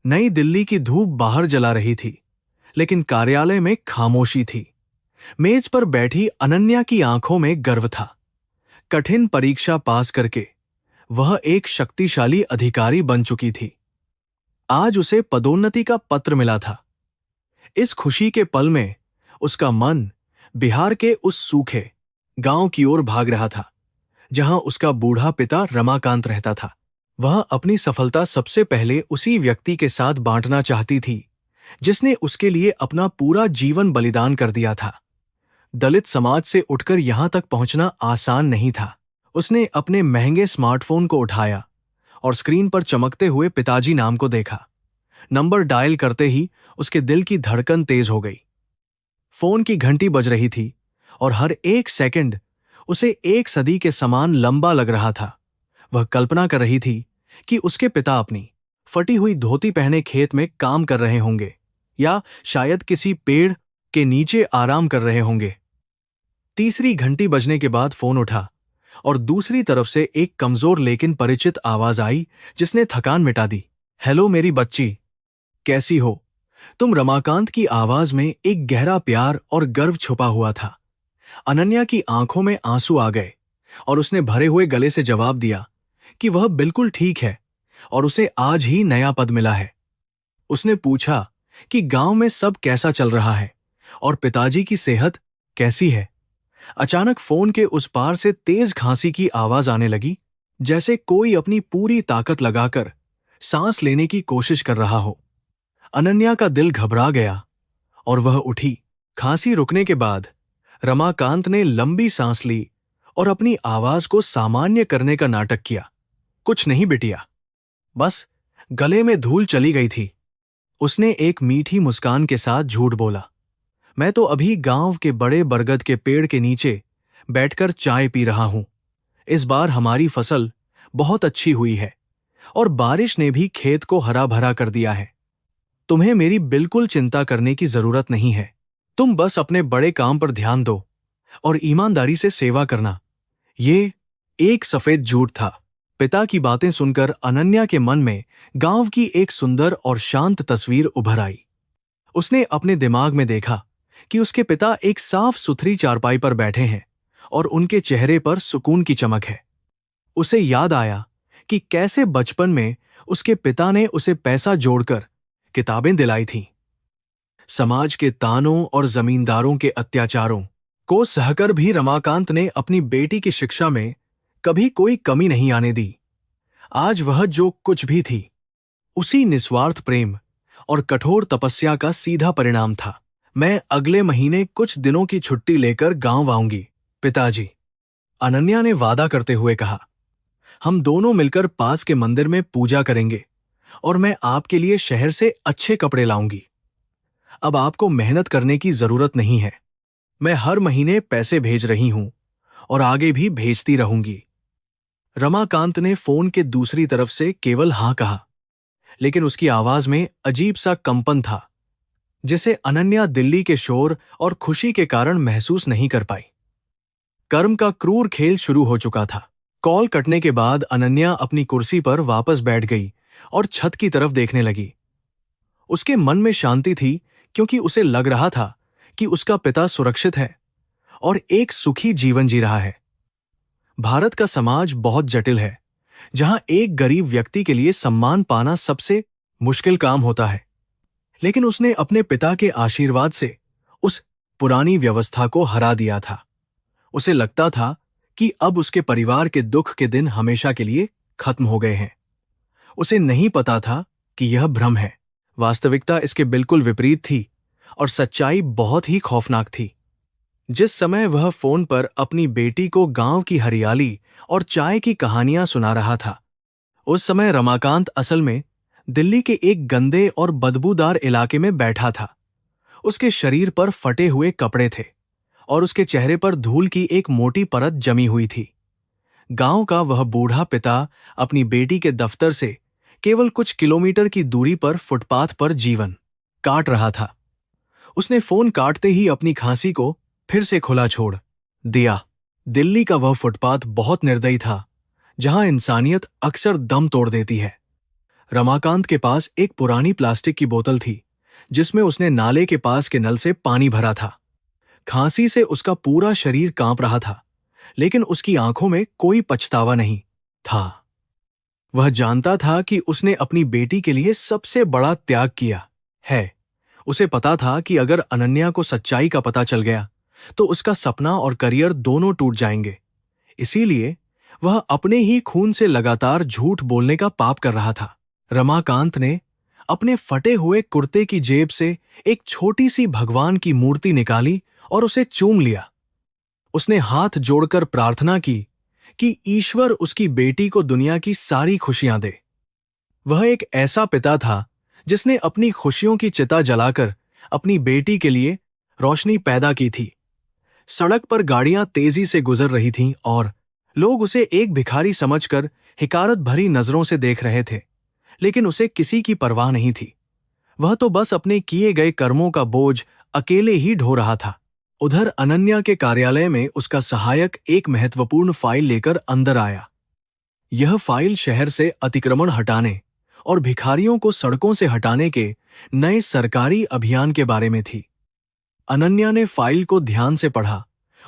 नई दिल्ली की धूप बाहर जला रही थी, लेकिन कार्यालय में खामोशी थी। मेज पर बैठी अनन्या की आंखों में गर्व था। कठिन परीक्षा पास करके वह एक शक्तिशाली अधिकारी बन चुकी थी। आज उसे पदोन्नति का पत्र मिला था। इस खुशी के पल में उसका मन बिहार के उस सूखे गांव की ओर भाग रहा था, जहां उसका बूढ़ा पिता रमाकांत रहता था। वह अपनी सफलता सबसे पहले उसी व्यक्ति के साथ बांटना चाहती थी, जिसने उसके लिए अपना पूरा जीवन बलिदान कर दिया था। दलित समाज से उठकर यहां तक पहुंचना आसान नहीं था। उसने अपने महंगे स्मार्टफोन को उठाया और स्क्रीन पर चमकते हुए पिताजी नाम को देखा। नंबर डायल करते ही उसके दिल की धड़कन तेज हो गई। फोन की घंटी बज रही थी और हर एक सेकंड उसे एक सदी के समान लंबा लग रहा था। वह कल्पना कर रही थी कि उसके पिता अपनी फटी हुई धोती पहने खेत में काम कर रहे होंगे, या शायद किसी पेड़ के नीचे आराम कर रहे होंगे। तीसरी घंटी बजने के बाद फोन उठा और दूसरी तरफ से एक कमजोर लेकिन परिचित आवाज आई, जिसने थकान मिटा दी। हेलो मेरी बच्ची, कैसी हो तुम? रमाकांत की आवाज में एक गहरा प्यार और गर्व छुपा हुआ था। अनन्या की आंखों में आंसू आ गए और उसने भरे हुए गले से जवाब दिया कि वह बिल्कुल ठीक है और उसे आज ही नया पद मिला है। उसने पूछा कि गांव में सब कैसा चल रहा है और पिताजी की सेहत कैसी है। अचानक फोन के उस पार से तेज खांसी की आवाज आने लगी, जैसे कोई अपनी पूरी ताकत लगाकर सांस लेने की कोशिश कर रहा हो। अनन्या का दिल घबरा गया और वह उठी। खांसी रुकने के बाद रमाकांत ने लंबी सांस ली और अपनी आवाज को सामान्य करने का नाटक किया। कुछ नहीं बिटिया, बस गले में धूल चली गई थी। उसने एक मीठी मुस्कान के साथ झूठ बोला। मैं तो अभी गांव के बड़े बरगद के पेड़ के नीचे बैठकर चाय पी रहा हूं। इस बार हमारी फसल बहुत अच्छी हुई है और बारिश ने भी खेत को हरा भरा कर दिया है। तुम्हें मेरी बिल्कुल चिंता करने की जरूरत नहीं है। तुम बस अपने बड़े काम पर ध्यान दो और ईमानदारी से सेवा करना। ये एक सफेद झूठ था। पिता की बातें सुनकर अनन्या के मन में गांव की एक सुंदर और शांत तस्वीर उभर आई। उसने अपने दिमाग में देखा कि उसके पिता एक साफ सुथरी चारपाई पर बैठे हैं और उनके चेहरे पर सुकून की चमक है। उसे याद आया कि कैसे बचपन में उसके पिता ने उसे पैसा जोड़कर किताबें दिलाई थीं। समाज के तानों और जमींदारों के अत्याचारों को सहकर भी रमाकांत ने अपनी बेटी की शिक्षा में कभी कोई कमी नहीं आने दी। आज वह जो कुछ भी थी, उसी निस्वार्थ प्रेम और कठोर तपस्या का सीधा परिणाम था। मैं अगले महीने कुछ दिनों की छुट्टी लेकर गांव आऊंगी पिताजी, अनन्या ने वादा करते हुए कहा। हम दोनों मिलकर पास के मंदिर में पूजा करेंगे और मैं आपके लिए शहर से अच्छे कपड़े लाऊंगी। अब आपको मेहनत करने की जरूरत नहीं है। मैं हर महीने पैसे भेज रही हूं और आगे भी भेजती रहूंगी। रमाकांत ने फोन के दूसरी तरफ से केवल हां कहा, लेकिन उसकी आवाज में अजीब सा कंपन था, जिसे अनन्या दिल्ली के शोर और खुशी के कारण महसूस नहीं कर पाई। कर्म का क्रूर खेल शुरू हो चुका था। कॉल कटने के बाद अनन्या अपनी कुर्सी पर वापस बैठ गई और छत की तरफ देखने लगी। उसके मन में शांति थी, क्योंकि उसे लग रहा था कि उसका पिता सुरक्षित है और एक सुखी जीवन जी रहा है। भारत का समाज बहुत जटिल है, जहां एक गरीब व्यक्ति के लिए सम्मान पाना सबसे मुश्किल काम होता है। लेकिन उसने अपने पिता के आशीर्वाद से उस पुरानी व्यवस्था को हरा दिया था। उसे लगता था कि अब उसके परिवार के दुख के दिन हमेशा के लिए खत्म हो गए हैं। उसे नहीं पता था कि यह भ्रम है। वास्तविकता इसके बिल्कुल विपरीत थी और सच्चाई बहुत ही खौफनाक थी। जिस समय वह फोन पर अपनी बेटी को गांव की हरियाली और चाय की कहानियां सुना रहा था, उस समय रमाकांत असल में दिल्ली के एक गंदे और बदबूदार इलाके में बैठा था। उसके शरीर पर फटे हुए कपड़े थे और उसके चेहरे पर धूल की एक मोटी परत जमी हुई थी। गांव का वह बूढ़ा पिता अपनी बेटी के दफ्तर से केवल कुछ किलोमीटर की दूरी पर फुटपाथ पर जीवन काट रहा था। उसने फोन काटते ही अपनी खांसी को फिर से खुला छोड़ दिया। दिल्ली का वह फुटपाथ बहुत निर्दयी था, जहां इंसानियत अक्सर दम तोड़ देती है। रमाकांत के पास एक पुरानी प्लास्टिक की बोतल थी जिसमें उसने नाले के पास के नल से पानी भरा था। खांसी से उसका पूरा शरीर कांप रहा था, लेकिन उसकी आंखों में कोई पछतावा नहीं था। वह जानता था कि उसने अपनी बेटी के लिए सबसे बड़ा त्याग किया है। उसे पता था कि अगर अनन्या को सच्चाई का पता चल गया तो उसका सपना और करियर दोनों टूट जाएंगे। इसीलिए वह अपने ही खून से लगातार झूठ बोलने का पाप कर रहा था। रमाकांत ने अपने फटे हुए कुर्ते की जेब से एक छोटी सी भगवान की मूर्ति निकाली और उसे चूम लिया। उसने हाथ जोड़कर प्रार्थना की कि ईश्वर उसकी बेटी को दुनिया की सारी खुशियां दे। वह एक ऐसा पिता था जिसने अपनी खुशियों की चिता जलाकर अपनी बेटी के लिए रोशनी पैदा की थी। सड़क पर गाड़ियां तेजी से गुजर रही थीं और लोग उसे एक भिखारी समझकर हिकारत भरी नजरों से देख रहे थे, लेकिन उसे किसी की परवाह नहीं थी। वह तो बस अपने किए गए कर्मों का बोझ अकेले ही ढो रहा था। उधर अनन्या के कार्यालय में उसका सहायक एक महत्वपूर्ण फाइल लेकर अंदर आया। यह फाइल शहर से अतिक्रमण हटाने और भिखारियों को सड़कों से हटाने के नए सरकारी अभियान के बारे में थी। अनन्या ने फाइल को ध्यान से पढ़ा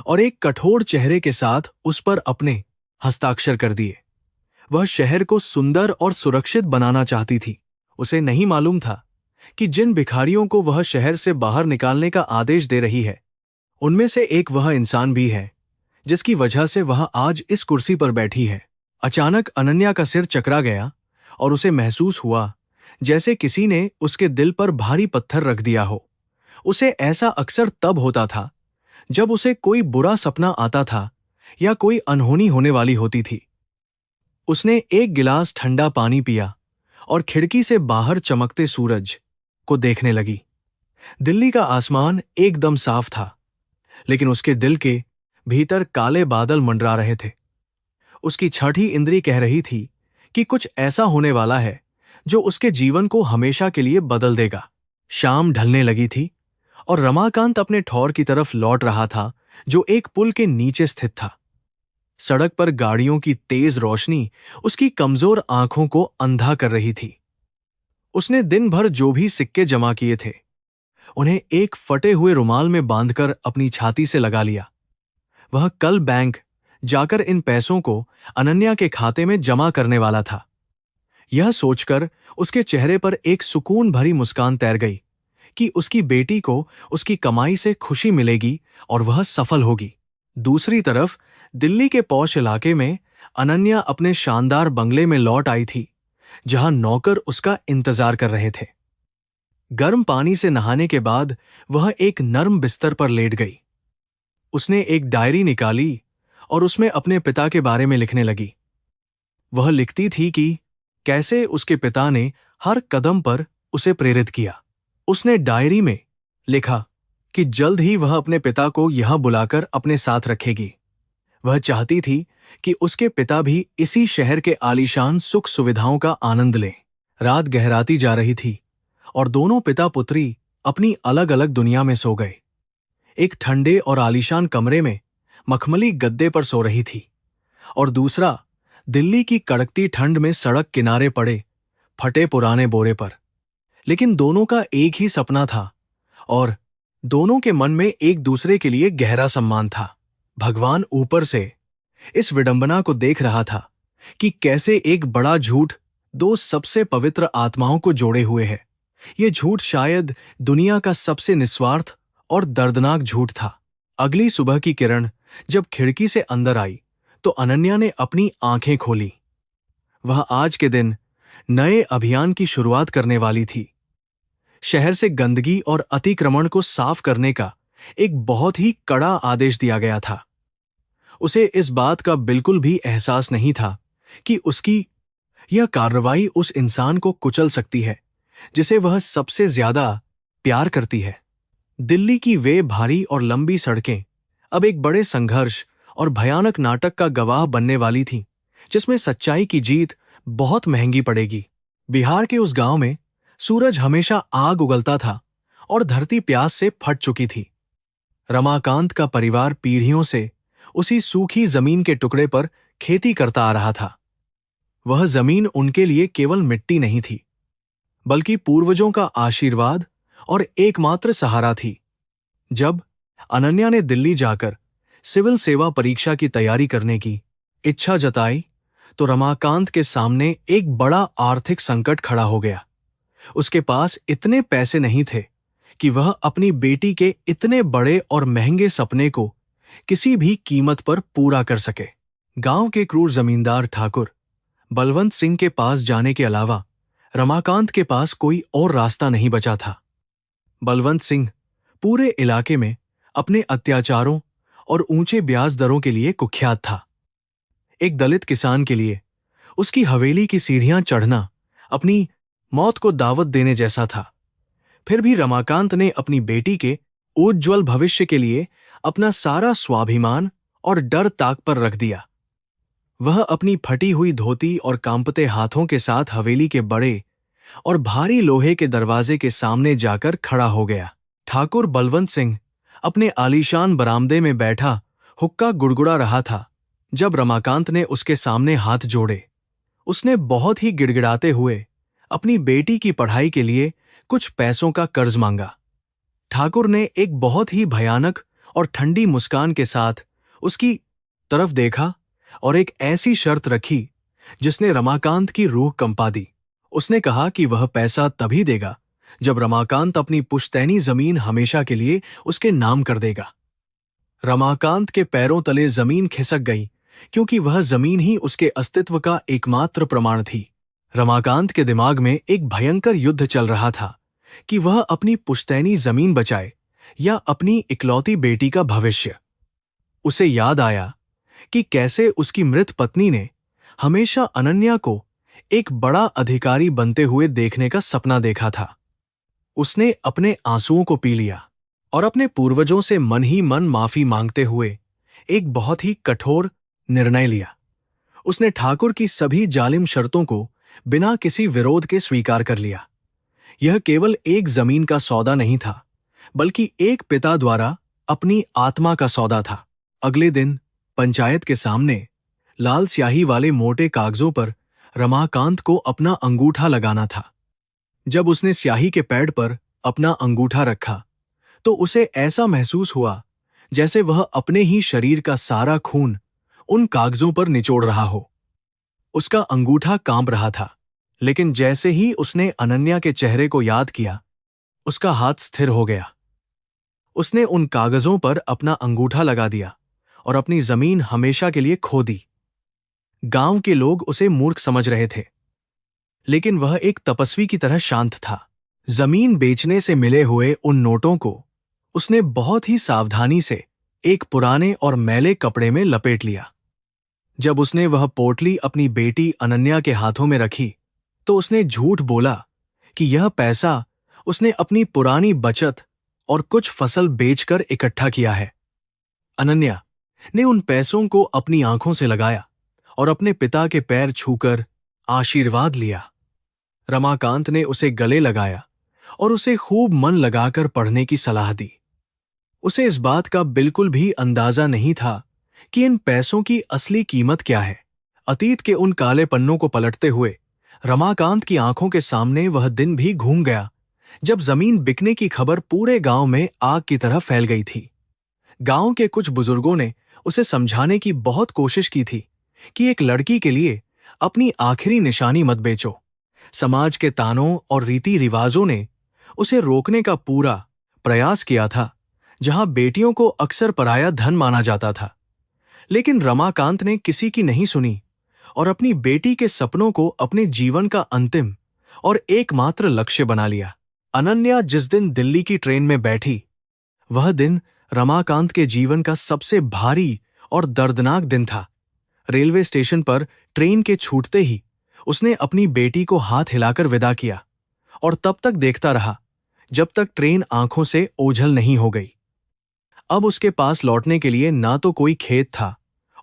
और एक कठोर चेहरे के साथ उस पर अपने हस्ताक्षर कर दिए। वह शहर को सुंदर और सुरक्षित बनाना चाहती थी। उसे नहीं मालूम था कि जिन भिखारियों को वह शहर से बाहर निकालने का आदेश दे रही है, उनमें से एक वह इंसान भी है जिसकी वजह से वह आज इस कुर्सी पर बैठी है। अचानक अनन्या का सिर चकरा गया और उसे महसूस हुआ जैसे किसी ने उसके दिल पर भारी पत्थर रख दिया हो। उसे ऐसा अक्सर तब होता था जब उसे कोई बुरा सपना आता था या कोई अनहोनी होने वाली होती थी। उसने एक गिलास ठंडा पानी पिया और खिड़की से बाहर चमकते सूरज को देखने लगी। दिल्ली का आसमान एकदम साफ था, लेकिन उसके दिल के भीतर काले बादल मंडरा रहे थे। उसकी छठी इंद्री कह रही थी कि कुछ ऐसा होने वाला है जो उसके जीवन को हमेशा के लिए बदल देगा। शाम ढलने लगी थी और रमाकांत अपने ठौर की तरफ लौट रहा था जो एक पुल के नीचे स्थित था। सड़क पर गाड़ियों की तेज रोशनी उसकी कमजोर आंखों को अंधा कर रही थी। उसने दिन भर जो भी सिक्के जमा किए थे उन्हें एक फटे हुए रुमाल में बांधकर अपनी छाती से लगा लिया। वह कल बैंक जाकर इन पैसों को अनन्या के खाते में जमा करने वाला था। यह सोचकर उसके चेहरे पर एक सुकून भरी मुस्कान तैर गई कि उसकी बेटी को उसकी कमाई से खुशी मिलेगी और वह सफल होगी। दूसरी तरफ दिल्ली के पॉश इलाके में अनन्या अपने शानदार बंगले में लौट आई थी, जहां नौकर उसका इंतजार कर रहे थे। गर्म पानी से नहाने के बाद वह एक नर्म बिस्तर पर लेट गई। उसने एक डायरी निकाली और उसमें अपने पिता के बारे में लिखने लगी। वह लिखती थी कि कैसे उसके पिता ने हर कदम पर उसे प्रेरित किया। उसने डायरी में लिखा कि जल्द ही वह अपने पिता को यहां बुलाकर अपने साथ रखेगी। वह चाहती थी कि उसके पिता भी इसी शहर के आलीशान सुख सुविधाओं का आनंद लें। रात गहराती जा रही थी और दोनों पिता पुत्री अपनी अलग अलग दुनिया में सो गए। एक ठंडे और आलीशान कमरे में मखमली गद्दे पर सो रही थी और दूसरा दिल्ली की कड़कती ठंड में सड़क किनारे पड़े फटे पुराने बोरे पर। लेकिन दोनों का एक ही सपना था और दोनों के मन में एक दूसरे के लिए गहरा सम्मान था। भगवान ऊपर से इस विडंबना को देख रहा था कि कैसे एक बड़ा झूठ दो सबसे पवित्र आत्माओं को जोड़े हुए है। यह झूठ शायद दुनिया का सबसे निस्वार्थ और दर्दनाक झूठ था। अगली सुबह की किरण जब खिड़की से अंदर आई तो अनन्या ने अपनी आंखें खोली। वह आज के दिन नए अभियान की शुरुआत करने वाली थी। शहर से गंदगी और अतिक्रमण को साफ करने का एक बहुत ही कड़ा आदेश दिया गया था। उसे इस बात का बिल्कुल भी एहसास नहीं था कि उसकी यह कार्रवाई उस इंसान को कुचल सकती है जिसे वह सबसे ज्यादा प्यार करती है। दिल्ली की वे भारी और लंबी सड़कें अब एक बड़े संघर्ष और भयानक नाटक का गवाह बनने वाली थीं, जिसमें सच्चाई की जीत बहुत महंगी पड़ेगी। बिहार के उस गांव में सूरज हमेशा आग उगलता था और धरती प्यास से फट चुकी थी। रमाकांत का परिवार पीढ़ियों से उसी सूखी जमीन के टुकड़े पर खेती करता आ रहा था। वह जमीन उनके लिए केवल मिट्टी नहीं थी, बल्कि पूर्वजों का आशीर्वाद और एकमात्र सहारा थी। जब अनन्या ने दिल्ली जाकर सिविल सेवा परीक्षा की तैयारी करने की इच्छा जताई, तो रमाकांत के सामने एक बड़ा आर्थिक संकट खड़ा हो गया। उसके पास इतने पैसे नहीं थे कि वह अपनी बेटी के इतने बड़े और महंगे सपने को किसी भी कीमत पर पूरा कर सके। गांव के क्रूर जमींदार ठाकुर बलवंत सिंह के पास जाने के अलावा रमाकांत के पास कोई और रास्ता नहीं बचा था। बलवंत सिंह पूरे इलाके में अपने अत्याचारों और ऊंचे ब्याज दरों के लिए कुख्यात था। एक दलित किसान के लिए उसकी हवेली की सीढ़ियां चढ़ना अपनी मौत को दावत देने जैसा था। फिर भी रमाकांत ने अपनी बेटी के उज्ज्वल भविष्य के लिए अपना सारा स्वाभिमान और डर ताक पर रख दिया। वह अपनी फटी हुई धोती और कांपते हाथों के साथ हवेली के बड़े और भारी लोहे के दरवाजे के सामने जाकर खड़ा हो गया। ठाकुर बलवंत सिंह अपने आलीशान बरामदे में बैठा हुक्का गुड़गुड़ा रहा था जब रमाकांत ने उसके सामने हाथ जोड़े। उसने बहुत ही गिड़गिड़ाते हुए अपनी बेटी की पढ़ाई के लिए कुछ पैसों का कर्ज मांगा। ठाकुर ने एक बहुत ही भयानक और ठंडी मुस्कान के साथ उसकी तरफ देखा और एक ऐसी शर्त रखी जिसने रमाकांत की रूह कंपा दी। उसने कहा कि वह पैसा तभी देगा जब रमाकांत अपनी पुश्तैनी जमीन हमेशा के लिए उसके नाम कर देगा। रमाकांत के पैरों तले जमीन खिसक गई, क्योंकि वह जमीन ही उसके अस्तित्व का एकमात्र प्रमाण थी। रमाकांत के दिमाग में एक भयंकर युद्ध चल रहा था कि वह अपनी पुश्तैनी जमीन बचाए या अपनी इकलौती बेटी का भविष्य। उसे याद आया कि कैसे उसकी मृत पत्नी ने हमेशा अनन्या को एक बड़ा अधिकारी बनते हुए देखने का सपना देखा था। उसने अपने आंसुओं को पी लिया और अपने पूर्वजों से मन ही मन माफी मांगते हुए एक बहुत ही कठोर निर्णय लिया। उसने ठाकुर की सभी जालिम शर्तों को बिना किसी विरोध के स्वीकार कर लिया। यह केवल एक जमीन का सौदा नहीं था, बल्कि एक पिता द्वारा अपनी आत्मा का सौदा था। अगले दिन पंचायत के सामने लाल स्याही वाले मोटे कागजों पर रमाकांत को अपना अंगूठा लगाना था। जब उसने स्याही के पैड पर अपना अंगूठा रखा, तो उसे ऐसा महसूस हुआ जैसे वह अपने ही शरीर का सारा खून उन कागजों पर निचोड़ रहा हो। उसका अंगूठा कांप रहा था, लेकिन जैसे ही उसने अनन्या के चेहरे को याद किया, उसका हाथ स्थिर हो गया। उसने उन कागजों पर अपना अंगूठा लगा दिया और अपनी जमीन हमेशा के लिए खो दी। गांव के लोग उसे मूर्ख समझ रहे थे, लेकिन वह एक तपस्वी की तरह शांत था। जमीन बेचने से मिले हुए उन नोटों को उसने बहुत ही सावधानी से एक पुराने और मैले कपड़े में लपेट लिया। जब उसने वह पोटली अपनी बेटी अनन्या के हाथों में रखी, तो उसने झूठ बोला कि यह पैसा उसने अपनी पुरानी बचत और कुछ फसल बेचकर इकट्ठा किया है। अनन्या ने उन पैसों को अपनी आंखों से लगाया और अपने पिता के पैर छूकर आशीर्वाद लिया। रमाकांत ने उसे गले लगाया और उसे खूब मन लगाकर पढ़ने की सलाह दी। उसे इस बात का बिल्कुल भी अंदाजा नहीं था कि इन पैसों की असली कीमत क्या है। अतीत के उन काले पन्नों को पलटते हुए रमाकांत की आंखों के सामने वह दिन भी घूम गया जब जमीन बिकने की खबर पूरे गांव में आग की तरह फैल गई थी। गांव के कुछ बुजुर्गों ने उसे समझाने की बहुत कोशिश की थी कि एक लड़की के लिए अपनी आखिरी निशानी मत बेचो। समाज के तानों और रीति रिवाजों ने उसे रोकने का पूरा प्रयास किया था, जहां बेटियों को अक्सर पराया धन माना जाता था। लेकिन रमाकांत ने किसी की नहीं सुनी और अपनी बेटी के सपनों को अपने जीवन का अंतिम और एकमात्र लक्ष्य बना लिया। अनन्या जिस दिन दिल्ली की ट्रेन में बैठी, वह दिन रमाकांत के जीवन का सबसे भारी और दर्दनाक दिन था। रेलवे स्टेशन पर ट्रेन के छूटते ही उसने अपनी बेटी को हाथ हिलाकर विदा किया और तब तक देखता रहा जब तक ट्रेन आंखों से ओझल नहीं हो गई। अब उसके पास लौटने के लिए ना तो कोई खेत था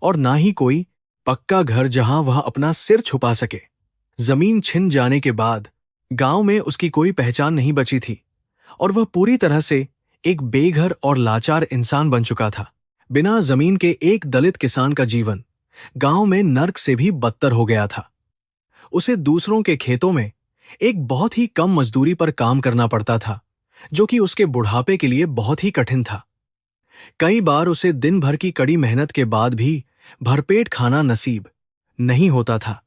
और ना ही कोई पक्का घर जहां वह अपना सिर छुपा सके। जमीन छिन जाने के बाद गांव में उसकी कोई पहचान नहीं बची थी और वह पूरी तरह से एक बेघर और लाचार इंसान बन चुका था। बिना जमीन के एक दलित किसान का जीवन गांव में नर्क से भी बदतर हो गया था। उसे दूसरों के खेतों में एक बहुत ही कम मजदूरी पर काम करना पड़ता था, जो कि उसके बुढ़ापे के लिए बहुत ही कठिन था। कई बार उसे दिन भर की कड़ी मेहनत के बाद भी भरपेट खाना नसीब नहीं होता था,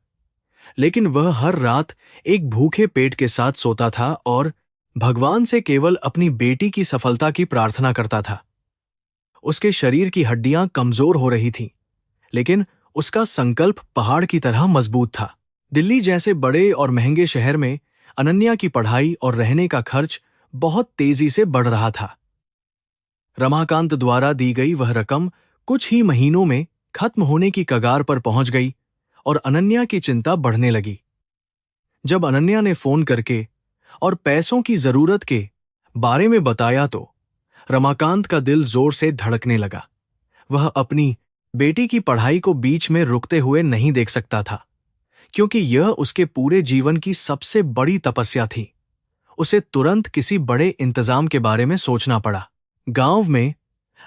लेकिन वह हर रात एक भूखे पेट के साथ सोता था और भगवान से केवल अपनी बेटी की सफलता की प्रार्थना करता था। उसके शरीर की हड्डियां कमजोर हो रही थीं, लेकिन उसका संकल्प पहाड़ की तरह मजबूत था। दिल्ली जैसे बड़े और महंगे शहर में अनन्या की पढ़ाई और रहने का खर्च बहुत तेजी से बढ़ रहा था। रमाकांत द्वारा दी गई वह रकम कुछ ही महीनों में खत्म होने की कगार पर पहुंच गई और अनन्या की चिंता बढ़ने लगी। जब अनन्या ने फोन करके और पैसों की जरूरत के बारे में बताया तो रमाकांत का दिल जोर से धड़कने लगा। वह अपनी बेटी की पढ़ाई को बीच में रुकते हुए नहीं देख सकता था, क्योंकि यह उसके पूरे जीवन की सबसे बड़ी तपस्या थी। उसे तुरंत किसी बड़े इंतजाम के बारे में सोचना पड़ा। गांव में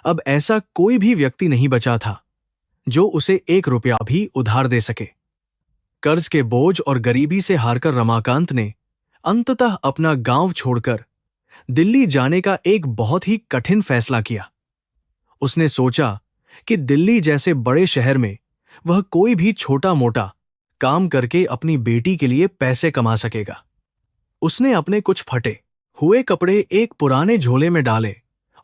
अब ऐसा कोई भी व्यक्ति नहीं बचा था जो उसे 1 रुपया भी उधार दे सके। कर्ज के बोझ और गरीबी से हारकर रमाकांत ने अंततः अपना गांव छोड़कर दिल्ली जाने का एक बहुत ही कठिन फैसला किया। उसने सोचा कि दिल्ली जैसे बड़े शहर में वह कोई भी छोटा मोटा काम करके अपनी बेटी के लिए पैसे कमा सकेगा। उसने अपने कुछ फटे हुए कपड़े एक पुराने झोले में डाले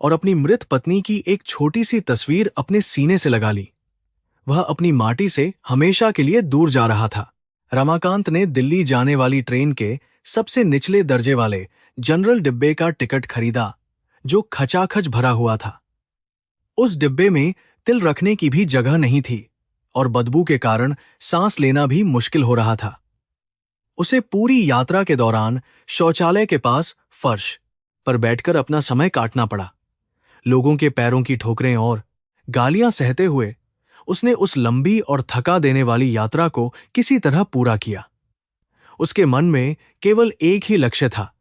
और अपनी मृत पत्नी की एक छोटी सी तस्वीर अपने सीने से लगा ली। वह अपनी माटी से हमेशा के लिए दूर जा रहा था। रमाकांत ने दिल्ली जाने वाली ट्रेन के सबसे निचले दर्जे वाले जनरल डिब्बे का टिकट खरीदा, जो खचाखच भरा हुआ था। उस डिब्बे में तिल रखने की भी जगह नहीं थी और बदबू के कारण सांस लेना भी मुश्किल हो रहा था। उसे पूरी यात्रा के दौरान शौचालय के पास फर्श पर बैठकर अपना समय काटना पड़ा। लोगों के पैरों की ठोकरें और गालियां सहते हुए उसने उस लंबी और थका देने वाली यात्रा को किसी तरह पूरा किया। उसके मन में केवल एक ही लक्ष्य था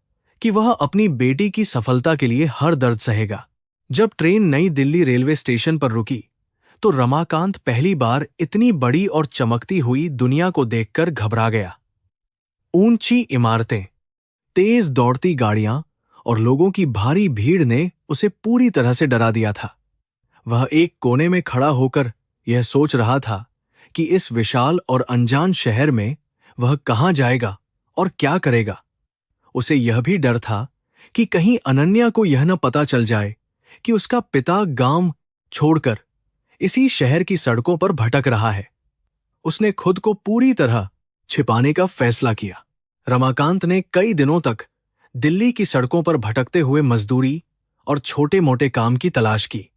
कि वह अपनी बेटी की सफलता के लिए हर दर्द सहेगा। जब ट्रेन नई दिल्ली रेलवे स्टेशन पर रुकी तो रमाकांत पहली बार इतनी बड़ी और चमकती हुई दुनिया को देखकर घबरा गया। ऊंची इमारतें, तेज दौड़ती गाड़ियां और लोगों की भारी भीड़ ने उसे पूरी तरह से डरा दिया था। वह एक कोने में खड़ा होकर यह सोच रहा था कि इस विशाल और अनजान शहर में वह कहां जाएगा और क्या करेगा। उसे यह भी डर था कि कहीं अनन्या को यह न पता चल जाए कि उसका पिता गांव छोड़कर इसी शहर की सड़कों पर भटक रहा है। उसने खुद को पूरी तरह छिपाने का फैसला किया। रमाकांत ने कई दिनों तक दिल्ली की सड़कों पर भटकते हुए मजदूरी और छोटे मोटे काम की तलाश की,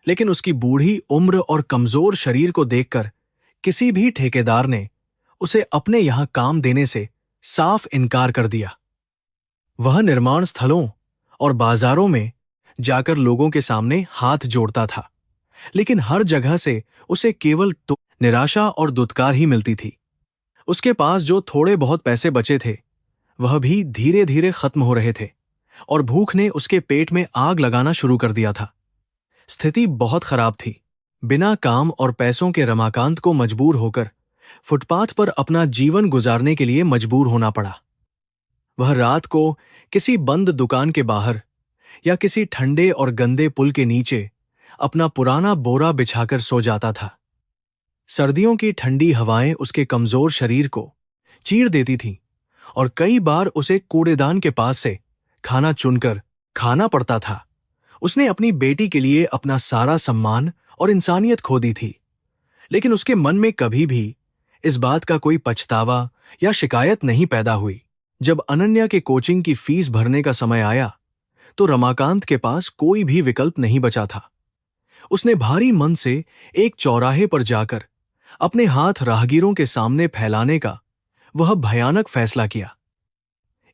लेकिन उसकी बूढ़ी उम्र और कमजोर शरीर को देखकर किसी भी ठेकेदार ने उसे अपने यहां काम देने से साफ इनकार कर दिया। वह निर्माण स्थलों और बाजारों में जाकर लोगों के सामने हाथ जोड़ता था, लेकिन हर जगह से उसे केवल निराशा और दुत्कार ही मिलती थी। उसके पास जो थोड़े बहुत पैसे बचे थे वह भी धीरे धीरे खत्म हो रहे थे और भूख ने उसके पेट में आग लगाना शुरू कर दिया था। स्थिति बहुत खराब थी। बिना काम और पैसों के रमाकांत को मजबूर होकर फुटपाथ पर अपना जीवन गुजारने के लिए मजबूर होना पड़ा। वह रात को किसी बंद दुकान के बाहर या किसी ठंडे और गंदे पुल के नीचे अपना पुराना बोरा बिछाकर सो जाता था। सर्दियों की ठंडी हवाएं उसके कमजोर शरीर को चीर देती थीं और कई बार उसे कूड़ेदान के पास से खाना चुनकर खाना पड़ता था। उसने अपनी बेटी के लिए अपना सारा सम्मान और इंसानियत खो दी थी, लेकिन उसके मन में कभी भी इस बात का कोई पछतावा या शिकायत नहीं पैदा हुई। जब अनन्या के कोचिंग की फीस भरने का समय आया तो रमाकांत के पास कोई भी विकल्प नहीं बचा था। उसने भारी मन से एक चौराहे पर जाकर अपने हाथ राहगीरों के सामने फैलाने का वह भयानक फैसला किया।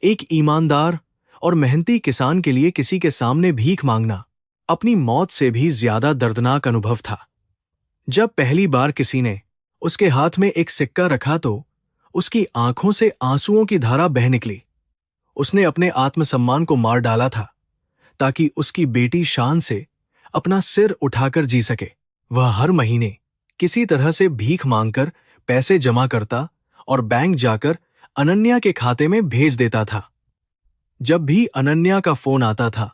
एक ईमानदार और मेहनती किसान के लिए किसी के सामने भीख मांगना अपनी मौत से भी ज्यादा दर्दनाक अनुभव था। जब पहली बार किसी ने उसके हाथ में एक सिक्का रखा तो उसकी आंखों से आंसुओं की धारा बह निकली। उसने अपने आत्मसम्मान को मार डाला था ताकि उसकी बेटी शान से अपना सिर उठाकर जी सके। वह हर महीने किसी तरह से भीख मांगकर पैसे जमा करता और बैंक जाकर अनन्या के खाते में भेज देता था। जब भी अनन्या का फोन आता था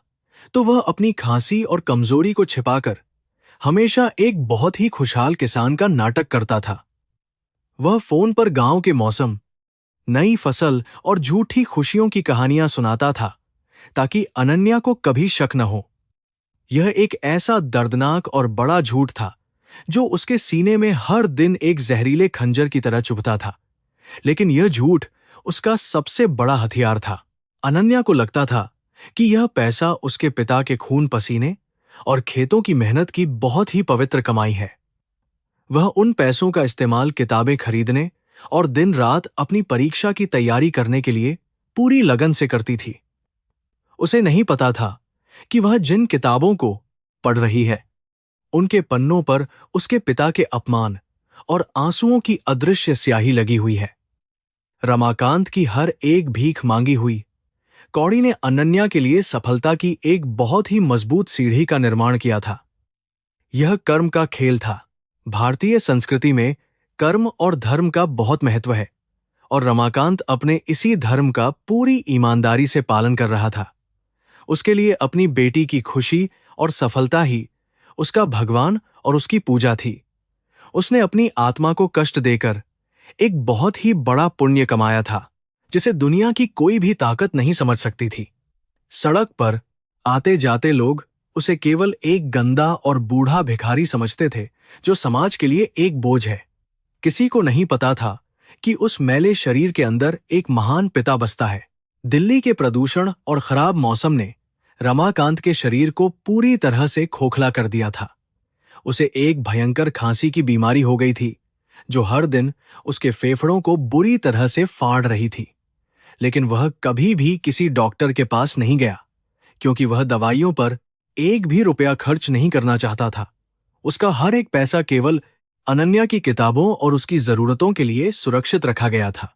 तो वह अपनी खांसी और कमजोरी को छिपाकर हमेशा एक बहुत ही खुशहाल किसान का नाटक करता था। वह फोन पर गांव के मौसम, नई फसल और झूठी खुशियों की कहानियां सुनाता था ताकि अनन्या को कभी शक न हो। यह एक ऐसा दर्दनाक और बड़ा झूठ था जो उसके सीने में हर दिन एक जहरीले खंजर की तरह चुभता था, लेकिन यह झूठ उसका सबसे बड़ा हथियार था। अनन्या को लगता था कि यह पैसा उसके पिता के खून पसीने और खेतों की मेहनत की बहुत ही पवित्र कमाई है। वह उन पैसों का इस्तेमाल किताबें खरीदने और दिन रात अपनी परीक्षा की तैयारी करने के लिए पूरी लगन से करती थी। उसे नहीं पता था कि वह जिन किताबों को पढ़ रही है उनके पन्नों पर उसके पिता के अपमान और आंसुओं की अदृश्य स्याही लगी हुई है। रमाकांत की हर एक भीख मांगी हुई कौड़ी ने अनन्या के लिए सफलता की एक बहुत ही मजबूत सीढ़ी का निर्माण किया था। यह कर्म का खेल था। भारतीय संस्कृति में कर्म और धर्म का बहुत महत्व है और रमाकांत अपने इसी धर्म का पूरी ईमानदारी से पालन कर रहा था। उसके लिए अपनी बेटी की खुशी और सफलता ही उसका भगवान और उसकी पूजा थी। उसने अपनी आत्मा को कष्ट देकर एक बहुत ही बड़ा पुण्य कमाया था जिसे दुनिया की कोई भी ताकत नहीं समझ सकती थी। सड़क पर आते जाते लोग उसे केवल एक गंदा और बूढ़ा भिखारी समझते थे जो समाज के लिए एक बोझ है। किसी को नहीं पता था कि उस मैले शरीर के अंदर एक महान पिता बसता है। दिल्ली के प्रदूषण और खराब मौसम ने रमाकांत के शरीर को पूरी तरह से खोखला कर दिया था। उसे एक भयंकर खांसी की बीमारी हो गई थी जो हर दिन उसके फेफड़ों को बुरी तरह से फाड़ रही थी, लेकिन वह कभी भी किसी डॉक्टर के पास नहीं गया क्योंकि वह दवाइयों पर एक भी रुपया खर्च नहीं करना चाहता था। उसका हर एक पैसा केवल अनन्या की किताबों और उसकी जरूरतों के लिए सुरक्षित रखा गया था।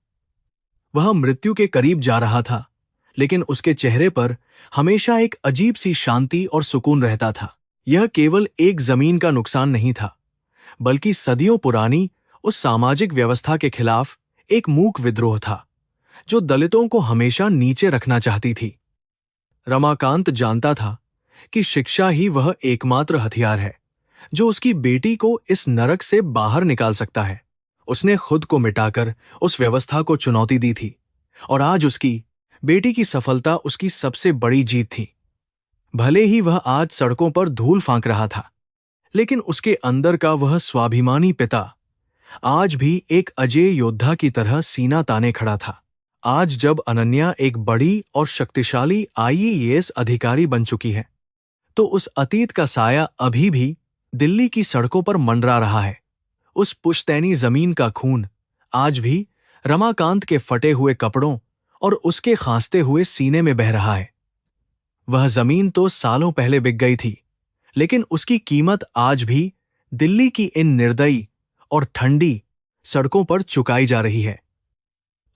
वह मृत्यु के करीब जा रहा था, लेकिन उसके चेहरे पर हमेशा एक अजीब सी शांति और सुकून रहता था। यह केवल एक जमीन का नुकसान नहीं था, बल्कि सदियों पुरानी उस सामाजिक व्यवस्था के खिलाफ एक मूक विद्रोह था जो दलितों को हमेशा नीचे रखना चाहती थी। रमाकांत जानता था कि शिक्षा ही वह एकमात्र हथियार है जो उसकी बेटी को इस नरक से बाहर निकाल सकता है। उसने खुद को मिटाकर उस व्यवस्था को चुनौती दी थी और आज उसकी बेटी की सफलता उसकी सबसे बड़ी जीत थी। भले ही वह आज सड़कों पर धूल फांक रहा था, लेकिन उसके अंदर का वह स्वाभिमानी पिता आज भी एक अजेय योद्धा की तरह सीना ताने खड़ा था। आज जब अनन्या एक बड़ी और शक्तिशाली आईएएस अधिकारी बन चुकी है, तो उस अतीत का साया अभी भी दिल्ली की सड़कों पर मंडरा रहा है। उस पुश्तैनी जमीन का खून आज भी रमाकांत के फटे हुए कपड़ों और उसके खांसते हुए सीने में बह रहा है। वह जमीन तो सालों पहले बिक गई थी, लेकिन उसकी कीमत आज भी दिल्ली की इन निर्दयी और ठंडी सड़कों पर चुकाई जा रही है।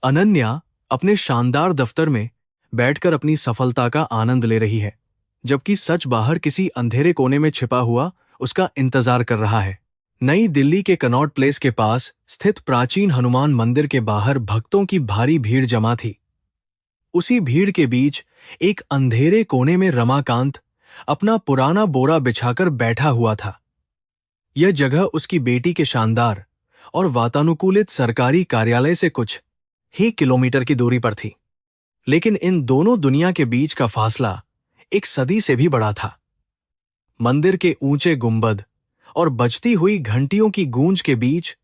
अनन्या अपने शानदार दफ्तर में बैठकर अपनी सफलता का आनंद ले रही है, जबकि सच बाहर किसी अंधेरे कोने में छिपा हुआ उसका इंतजार कर रहा है। नई दिल्ली के कनॉट प्लेस के पास स्थित प्राचीन हनुमान मंदिर के बाहर भक्तों की भारी भीड़ जमा थी। उसी भीड़ के बीच एक अंधेरे कोने में रमाकांत अपना पुराना बोरा बिछाकर बैठा हुआ था। यह जगह उसकी बेटी के शानदार और वातानुकूलित सरकारी कार्यालय से कुछ ही किलोमीटर की दूरी पर थी, लेकिन इन दोनों दुनिया के बीच का फासला एक सदी से भी बड़ा था। मंदिर के ऊंचे गुंबद और बजती हुई घंटियों की गूंज के बीच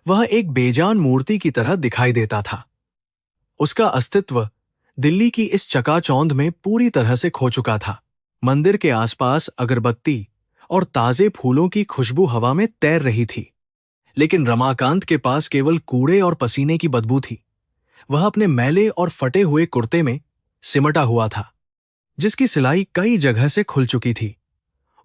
वह एक बेजान मूर्ति की तरह दिखाई देता था। उसका अस्तित्व दिल्ली की इस चकाचौंध में पूरी तरह से खो चुका था। मंदिर के आसपास अगरबत्ती और ताजे फूलों की खुशबू हवा में तैर रही थी, लेकिन रमाकांत के पास केवल कूड़े और पसीने की बदबू थी। वह अपने मैले और फटे हुए कुर्ते में सिमटा हुआ था, जिसकी सिलाई कई जगह से खुल चुकी थी।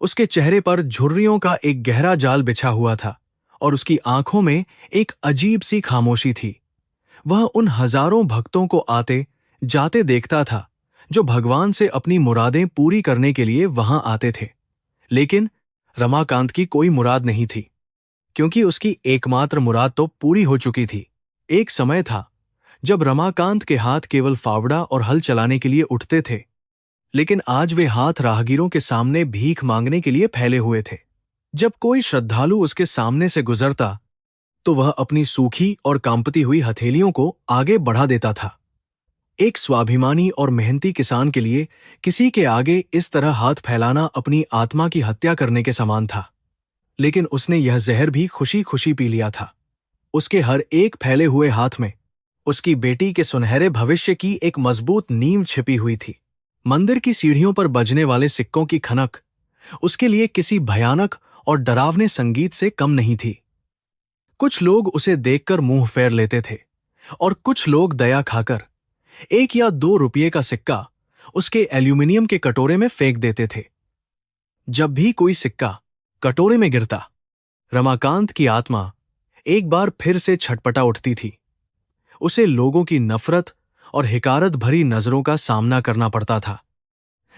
उसके चेहरे पर झुर्रियों का एक गहरा जाल बिछा हुआ था और उसकी आंखों में एक अजीब सी खामोशी थी। वह उन हजारों भक्तों को आते जाते देखता था जो भगवान से अपनी मुरादें पूरी करने के लिए वहां आते थे, लेकिन रमाकांत की कोई मुराद नहीं थी, क्योंकि उसकी एकमात्र मुराद तो पूरी हो चुकी थी। एक समय था जब रमाकांत के हाथ केवल फावड़ा और हल चलाने के लिए उठते थे, लेकिन आज वे हाथ राहगीरों के सामने भीख मांगने के लिए फैले हुए थे। जब कोई श्रद्धालु उसके सामने से गुजरता तो वह अपनी सूखी और कांपती हुई हथेलियों को आगे बढ़ा देता था। एक स्वाभिमानी और मेहनती किसान के लिए किसी के आगे इस तरह हाथ फैलाना अपनी आत्मा की हत्या करने के समान था। लेकिन उसने यह जहर भी खुशी खुशी पी लिया था। उसके हर एक फैले हुए हाथ में उसकी बेटी के सुनहरे भविष्य की एक मजबूत नींव छिपी हुई थी। मंदिर की सीढ़ियों पर बजने वाले सिक्कों की खनक उसके लिए किसी भयानक और डरावने संगीत से कम नहीं थी। कुछ लोग उसे देखकर मुंह फेर लेते थे और कुछ लोग दया खाकर 1 या 2 रुपये का सिक्का उसके एल्यूमिनियम के कटोरे में फेंक देते थे। जब भी कोई सिक्का कटोरे में गिरता, रमाकांत की आत्मा एक बार फिर से छटपटा उठती थी। उसे लोगों की नफरत और हिकारत भरी नजरों का सामना करना पड़ता था,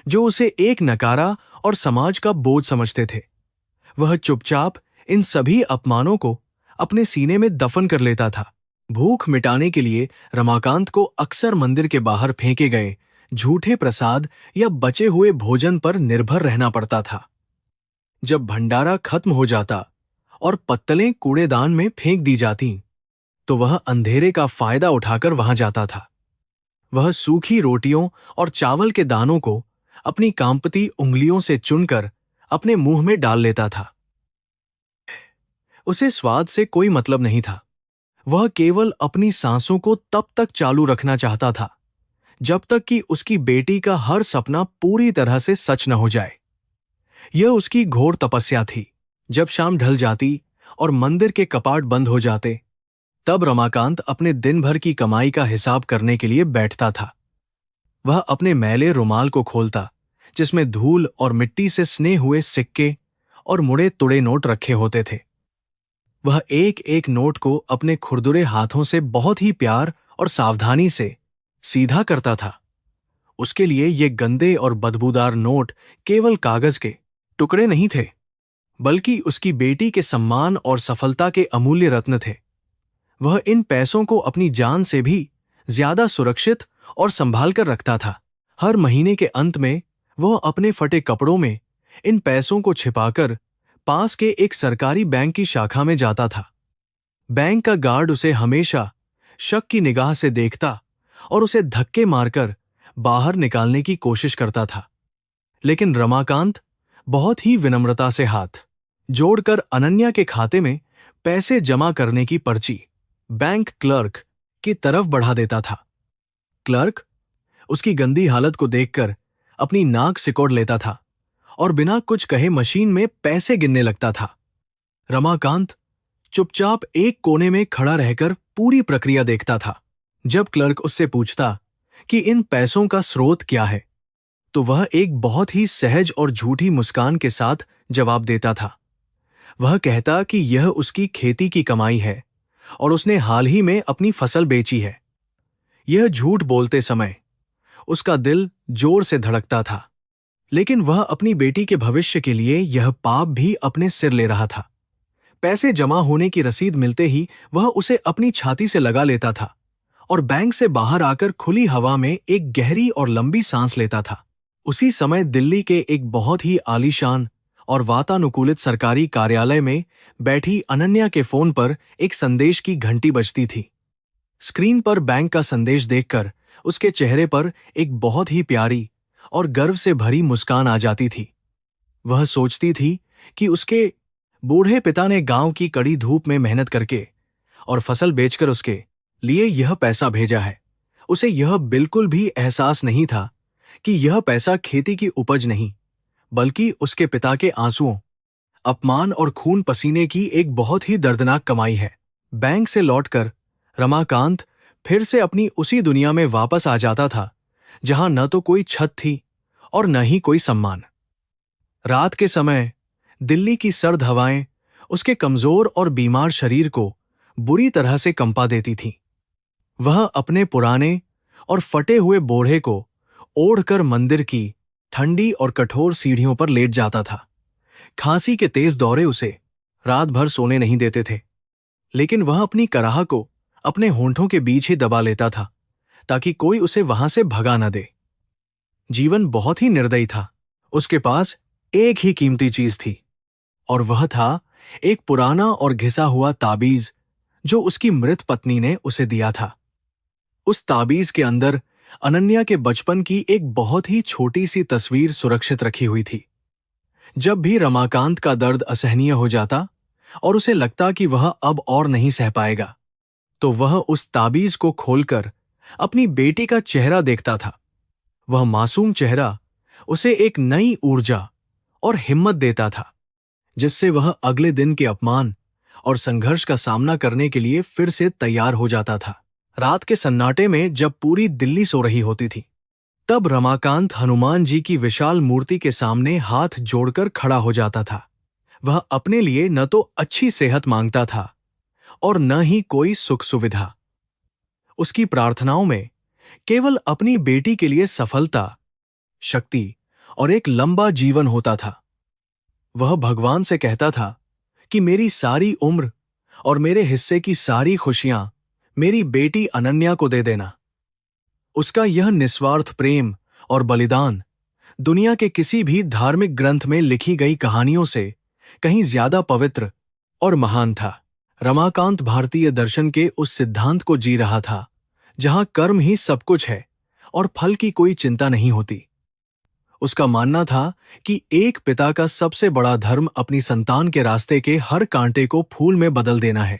जो उसे एक नकारा और समाज का बोझ समझते थे। वह चुपचाप इन सभी अपमानों को अपने सीने में दफन कर लेता था। भूख मिटाने के लिए रमाकांत को अक्सर मंदिर के बाहर फेंके गए झूठे प्रसाद या बचे हुए भोजन पर निर्भर रहना पड़ता था। जब भंडारा खत्म हो जाता और पत्तलें कूड़ेदान में फेंक दी जाती, तो वह अंधेरे का फायदा उठाकर वहां जाता था। वह सूखी रोटियों और चावल के दानों को अपनी कांपती उंगलियों से चुनकर अपने मुंह में डाल लेता था। उसे स्वाद से कोई मतलब नहीं था। वह केवल अपनी सांसों को तब तक चालू रखना चाहता था जब तक कि उसकी बेटी का हर सपना पूरी तरह से सच न हो जाए। यह उसकी घोर तपस्या थी। जब शाम ढल जाती और मंदिर के कपाट बंद हो जाते, तब रमाकांत अपने दिन भर की कमाई का हिसाब करने के लिए बैठता था। वह अपने मैले रुमाल को खोलता, जिसमें धूल और मिट्टी से सने हुए सिक्के और मुड़े तुड़े नोट रखे होते थे। वह एक एक नोट को अपने खुरदुरे हाथों से बहुत ही प्यार और सावधानी से सीधा करता था। उसके लिए ये गंदे और बदबूदार नोट केवल कागज के टुकड़े नहीं थे, बल्कि उसकी बेटी के सम्मान और सफलता के अमूल्य रत्न थे। वह इन पैसों को अपनी जान से भी ज्यादा सुरक्षित और संभाल कर रखता था। हर महीने के अंत में वह अपने फटे कपड़ों में इन पैसों को छिपाकर पास के एक सरकारी बैंक की शाखा में जाता था। बैंक का गार्ड उसे हमेशा शक की निगाह से देखता और उसे धक्के मारकर बाहर निकालने की कोशिश करता था। लेकिन रमाकांत बहुत ही विनम्रता से हाथ जोड़कर अनन्या के खाते में पैसे जमा करने की पर्ची बैंक क्लर्क की तरफ बढ़ा देता था। क्लर्क उसकी गंदी हालत को देखकर अपनी नाक सिकोड़ लेता था और बिना कुछ कहे मशीन में पैसे गिनने लगता था। रमाकांत चुपचाप एक कोने में खड़ा रहकर पूरी प्रक्रिया देखता था। जब क्लर्क उससे पूछता कि इन पैसों का स्रोत क्या है, तो वह एक बहुत ही सहज और झूठी मुस्कान के साथ जवाब देता था। वह कहता कि यह उसकी खेती की कमाई है और उसने हाल ही में अपनी फसल बेची है। यह झूठ बोलते समय उसका दिल जोर से धड़कता था, लेकिन वह अपनी बेटी के भविष्य के लिए यह पाप भी अपने सिर ले रहा था। पैसे जमा होने की रसीद मिलते ही वह उसे अपनी छाती से लगा लेता था और बैंक से बाहर आकर खुली हवा में एक गहरी और लंबी सांस लेता था। उसी समय दिल्ली के एक बहुत ही आलीशान और वातानुकूलित सरकारी कार्यालय में बैठी अनन्या के फोन पर एक संदेश की घंटी बजती थी। स्क्रीन पर बैंक का संदेश देखकर उसके चेहरे पर एक बहुत ही प्यारी और गर्व से भरी मुस्कान आ जाती थी। वह सोचती थी कि उसके बूढ़े पिता ने गांव की कड़ी धूप में मेहनत करके और फसल बेचकर उसके लिए यह पैसा भेजा है। उसे यह बिल्कुल भी एहसास नहीं था कि यह पैसा खेती की उपज नहीं, बल्कि उसके पिता के आंसुओं, अपमान और खून पसीने की एक बहुत ही दर्दनाक कमाई है। बैंक से लौटकर रमाकांत फिर से अपनी उसी दुनिया में वापस आ जाता था, जहां न तो कोई छत थी और न ही कोई सम्मान। रात के समय दिल्ली की सर्द हवाएं उसके कमजोर और बीमार शरीर को बुरी तरह से कंपा देती थीं। वह अपने पुराने और फटे हुए बोढ़े को ओढ़कर मंदिर की ठंडी और कठोर सीढ़ियों पर लेट जाता था। खांसी के तेज दौरे उसे रात भर सोने नहीं देते थे, लेकिन वह अपनी कराह को अपने होंठों के बीच ही दबा लेता था ताकि कोई उसे वहां से भगा न दे। जीवन बहुत ही निर्दयी था। उसके पास एक ही कीमती चीज थी और वह था एक पुराना और घिसा हुआ ताबीज जो उसकी मृत पत्नी ने उसे दिया था। उस ताबीज के अंदर अनन्या के बचपन की एक बहुत ही छोटी सी तस्वीर सुरक्षित रखी हुई थी। जब भी रमाकांत का दर्द असहनीय हो जाता और उसे लगता कि वह अब और नहीं सह पाएगा, तो वह उस ताबीज को खोलकर अपनी बेटी का चेहरा देखता था। वह मासूम चेहरा उसे एक नई ऊर्जा और हिम्मत देता था, जिससे वह अगले दिन के अपमान और संघर्ष का सामना करने के लिए फिर से तैयार हो जाता था। रात के सन्नाटे में जब पूरी दिल्ली सो रही होती थी, तब रमाकांत हनुमान जी की विशाल मूर्ति के सामने हाथ जोड़कर खड़ा हो जाता था। वह अपने लिए न तो अच्छी सेहत मांगता था और न ही कोई सुख सुविधा। उसकी प्रार्थनाओं में केवल अपनी बेटी के लिए सफलता, शक्ति और एक लंबा जीवन होता था। वह भगवान से कहता था कि मेरी सारी उम्र और मेरे हिस्से की सारी खुशियां मेरी बेटी अनन्या को दे देना। उसका यह निस्वार्थ प्रेम और बलिदान दुनिया के किसी भी धार्मिक ग्रंथ में लिखी गई कहानियों से कहीं ज्यादा पवित्र और महान था। रमाकांत भारतीय दर्शन के उस सिद्धांत को जी रहा था जहां कर्म ही सब कुछ है और फल की कोई चिंता नहीं होती। उसका मानना था कि एक पिता का सबसे बड़ा धर्म अपनी संतान के रास्ते के हर कांटे को फूल में बदल देना है।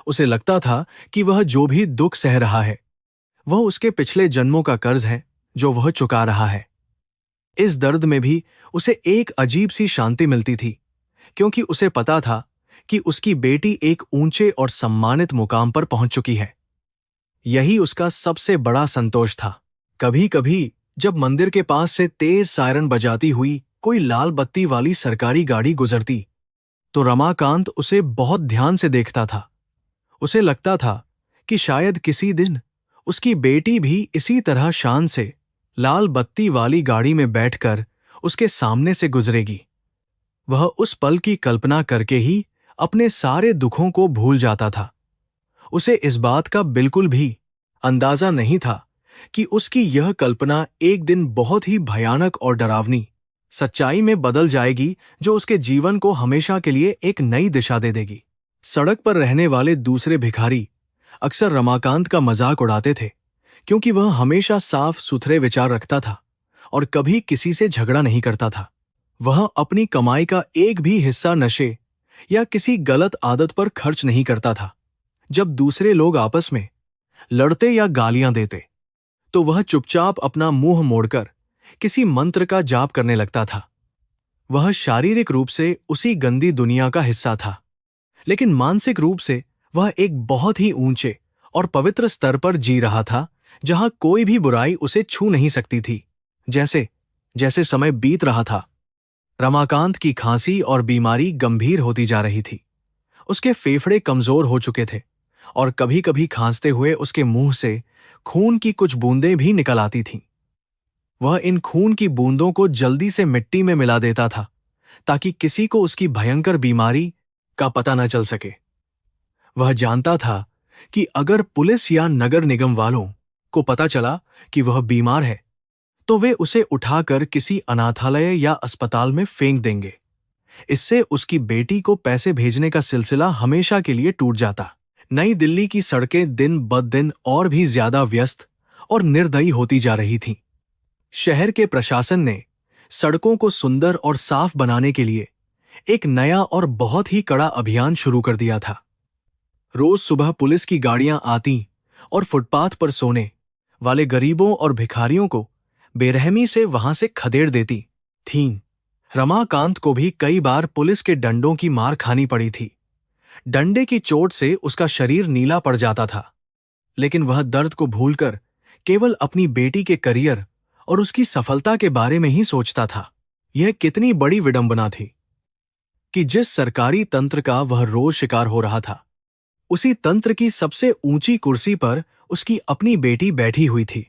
उसे लगता था कि वह जो भी दुख सह रहा है, वह उसके पिछले जन्मों का कर्ज है जो वह चुका रहा है। इस दर्द में भी उसे एक अजीब सी शांति मिलती थी, क्योंकि उसे पता था कि उसकी बेटी एक ऊंचे और सम्मानित मुकाम पर पहुंच चुकी है। यही उसका सबसे बड़ा संतोष था। कभी कभी जब मंदिर के पास से तेज सायरन बजाती हुई कोई लाल बत्ती वाली सरकारी गाड़ी गुजरती, तो रमाकांत उसे बहुत ध्यान से देखता था। उसे लगता था कि शायद किसी दिन उसकी बेटी भी इसी तरह शान से लाल बत्ती वाली गाड़ी में बैठकर उसके सामने से गुजरेगी। वह उस पल की कल्पना करके ही अपने सारे दुखों को भूल जाता था। उसे इस बात का बिल्कुल भी अंदाजा नहीं था कि उसकी यह कल्पना एक दिन बहुत ही भयानक और डरावनी सच्चाई में बदल जाएगी, जो उसके जीवन को हमेशा के लिए एक नई दिशा दे देगी। सड़क पर रहने वाले दूसरे भिखारी अक्सर रमाकांत का मजाक उड़ाते थे, क्योंकि वह हमेशा साफ सुथरे विचार रखता था और कभी किसी से झगड़ा नहीं करता था। वह अपनी कमाई का एक भी हिस्सा नशे या किसी गलत आदत पर खर्च नहीं करता था। जब दूसरे लोग आपस में लड़ते या गालियां देते, तो वह चुपचाप अपना मुंह मोड़कर किसी मंत्र का जाप करने लगता था। वह शारीरिक रूप से उसी गंदी दुनिया का हिस्सा था, लेकिन मानसिक रूप से वह एक बहुत ही ऊंचे और पवित्र स्तर पर जी रहा था, जहां कोई भी बुराई उसे छू नहीं सकती थी। जैसे जैसे समय बीत रहा था, रमाकांत की खांसी और बीमारी गंभीर होती जा रही थी। उसके फेफड़े कमजोर हो चुके थे और कभी कभी खांसते हुए उसके मुंह से खून की कुछ बूंदें भी निकल आती थीं। वह इन खून की बूंदों को जल्दी से मिट्टी में मिला देता था ताकि किसी को उसकी भयंकर बीमारी का पता न चल सके। वह जानता था कि अगर पुलिस या नगर निगम वालों को पता चला कि वह बीमार है, तो वे उसे उठाकर किसी अनाथालय या अस्पताल में फेंक देंगे। इससे उसकी बेटी को पैसे भेजने का सिलसिला हमेशा के लिए टूट जाता। नई दिल्ली की सड़कें दिन ब दिन और भी ज्यादा व्यस्त और निर्दयी होती जा रही थीं। शहर के प्रशासन ने सड़कों को सुंदर और साफ बनाने के लिए एक नया और बहुत ही कड़ा अभियान शुरू कर दिया था। रोज सुबह पुलिस की गाड़ियां आती और फुटपाथ पर सोने वाले गरीबों और भिखारियों को बेरहमी से वहां से खदेड़ देती थीं। रमाकांत को भी कई बार पुलिस के डंडों की मार खानी पड़ी थी। डंडे की चोट से उसका शरीर नीला पड़ जाता था, लेकिन वह दर्द को भूलकर केवल अपनी बेटी के करियर और उसकी सफलता के बारे में ही सोचता था। यह कितनी बड़ी विडंबना थी कि जिस सरकारी तंत्र का वह रोज शिकार हो रहा था, उसी तंत्र की सबसे ऊंची कुर्सी पर उसकी अपनी बेटी बैठी हुई थी।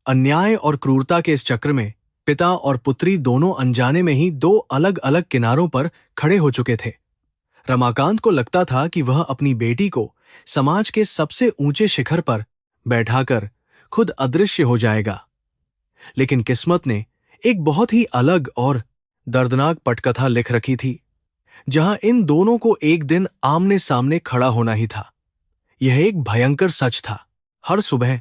अन्याय और क्रूरता के इस चक्र में पिता और पुत्री दोनों अनजाने में ही दो अलग अलग किनारों पर खड़े हो चुके थे। रमाकांत को लगता था कि वह अपनी बेटी को समाज के सबसे ऊंचे शिखर पर बैठाकर खुद अदृश्य हो जाएगा। लेकिन किस्मत ने एक बहुत ही अलग और दर्दनाक पटकथा लिख रखी थी, जहां इन दोनों को एक दिन आमने सामने खड़ा होना ही था। यह एक भयंकर सच था। हर सुबह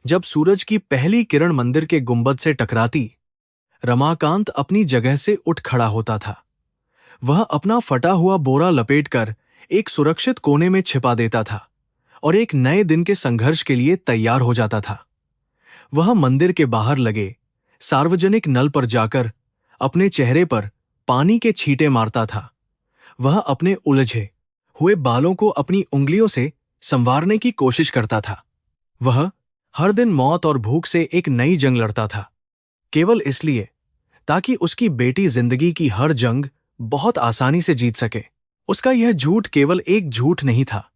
जब सूरज की पहली किरण मंदिर के गुंबद से टकराती, रमाकांत अपनी जगह से उठ खड़ा होता था। वह अपना फटा हुआ बोरा लपेटकर एक सुरक्षित कोने में छिपा देता था और एक नए दिन के संघर्ष के लिए तैयार हो जाता था। वह मंदिर के बाहर लगे सार्वजनिक नल पर जाकर अपने चेहरे पर पानी के छींटे मारता था। वह अपने उलझे हुए बालों को अपनी उंगलियों से संवारने की कोशिश करता था। वह हर दिन मौत और भूख से एक नई जंग लड़ता था, केवल इसलिए ताकि उसकी बेटी जिंदगी की हर जंग बहुत आसानी से जीत सके। उसका यह झूठ केवल एक झूठ नहीं था,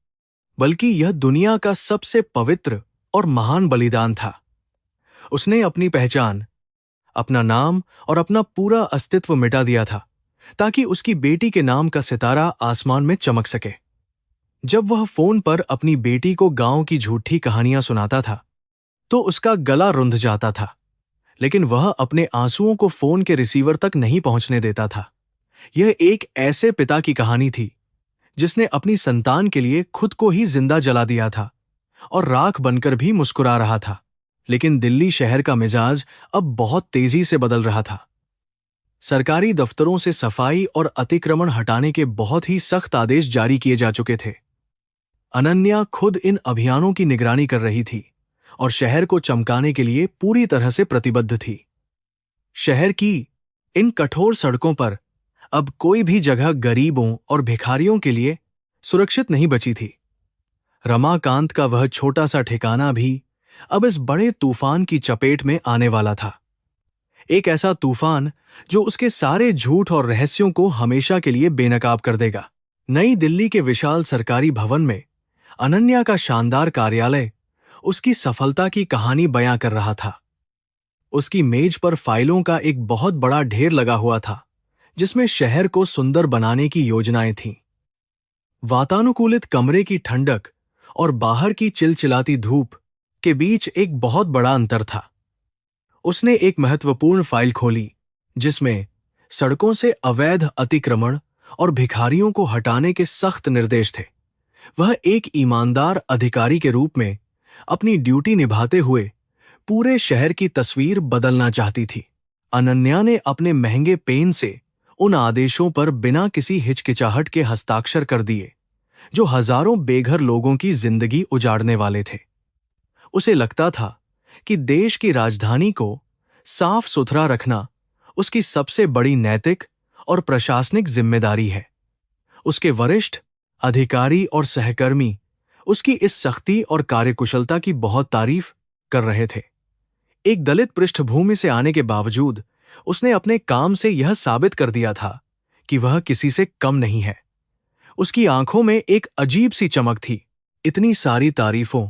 बल्कि यह दुनिया का सबसे पवित्र और महान बलिदान था। उसने अपनी पहचान, अपना नाम और अपना पूरा अस्तित्व मिटा दिया था, ताकि उसकी बेटी के नाम का सितारा आसमान में चमक सके। जब वह फोन पर अपनी बेटी को गांव की झूठी कहानियां सुनाता था, तो उसका गला रुंध जाता था, लेकिन वह अपने आंसुओं को फोन के रिसीवर तक नहीं पहुंचने देता था। यह एक ऐसे पिता की कहानी थी जिसने अपनी संतान के लिए खुद को ही जिंदा जला दिया था और राख बनकर भी मुस्कुरा रहा था। लेकिन दिल्ली शहर का मिजाज अब बहुत तेजी से बदल रहा था। सरकारी दफ्तरों से सफाई और अतिक्रमण हटाने के बहुत ही सख्त आदेश जारी किए जा चुके थे। अनन्या खुद इन अभियानों की निगरानी कर रही थी और शहर को चमकाने के लिए पूरी तरह से प्रतिबद्ध थी। शहर की इन कठोर सड़कों पर अब कोई भी जगह गरीबों और भिखारियों के लिए सुरक्षित नहीं बची थी। रमाकांत का वह छोटा सा ठिकाना भी अब इस बड़े तूफान की चपेट में आने वाला था। एक ऐसा तूफान जो उसके सारे झूठ और रहस्यों को हमेशा के लिए बेनकाब कर देगा। नई दिल्ली के विशाल सरकारी भवन में अनन्या का शानदार कार्यालय उसकी सफलता की कहानी बयां कर रहा था। उसकी मेज पर फाइलों का एक बहुत बड़ा ढेर लगा हुआ था, जिसमें शहर को सुंदर बनाने की योजनाएं थीं। वातानुकूलित कमरे की ठंडक और बाहर की चिलचिलाती धूप के बीच एक बहुत बड़ा अंतर था। उसने एक महत्वपूर्ण फाइल खोली, जिसमें सड़कों से अवैध अतिक्रमण और भिखारियों को हटाने के सख्त निर्देश थे। वह एक ईमानदार अधिकारी के रूप में अपनी ड्यूटी निभाते हुए पूरे शहर की तस्वीर बदलना चाहती थी। अनन्या ने अपने महंगे पेन से उन आदेशों पर बिना किसी हिचकिचाहट के हस्ताक्षर कर दिए, जो हजारों बेघर लोगों की जिंदगी उजाड़ने वाले थे। उसे लगता था कि देश की राजधानी को साफ सुथरा रखना उसकी सबसे बड़ी नैतिक और प्रशासनिक जिम्मेदारी है। उसके वरिष्ठ अधिकारी और सहकर्मी उसकी इस सख्ती और कार्यकुशलता की बहुत तारीफ कर रहे थे। एक दलित पृष्ठभूमि से आने के बावजूद उसने अपने काम से यह साबित कर दिया था कि वह किसी से कम नहीं है। उसकी आंखों में एक अजीब सी चमक थी। इतनी सारी तारीफों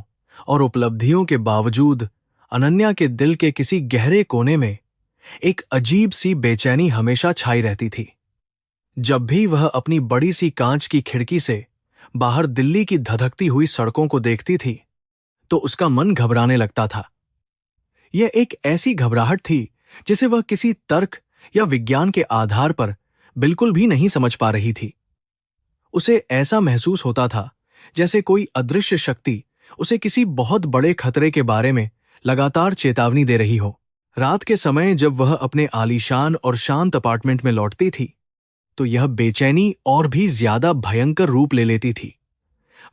और उपलब्धियों के बावजूद अनन्या के दिल के किसी गहरे कोने में एक अजीब सी बेचैनी हमेशा छाई रहती थी। जब भी वह अपनी बड़ी सी कांच की खिड़की से बाहर दिल्ली की धधकती हुई सड़कों को देखती थी, तो उसका मन घबराने लगता था। यह एक ऐसी घबराहट थी जिसे वह किसी तर्क या विज्ञान के आधार पर बिल्कुल भी नहीं समझ पा रही थी। उसे ऐसा महसूस होता था जैसे कोई अदृश्य शक्ति उसे किसी बहुत बड़े खतरे के बारे में लगातार चेतावनी दे रही हो। रात के समय जब वह अपने आलीशान और शांत अपार्टमेंट में लौटती थी, तो यह बेचैनी और भी ज्यादा भयंकर रूप ले लेती थी।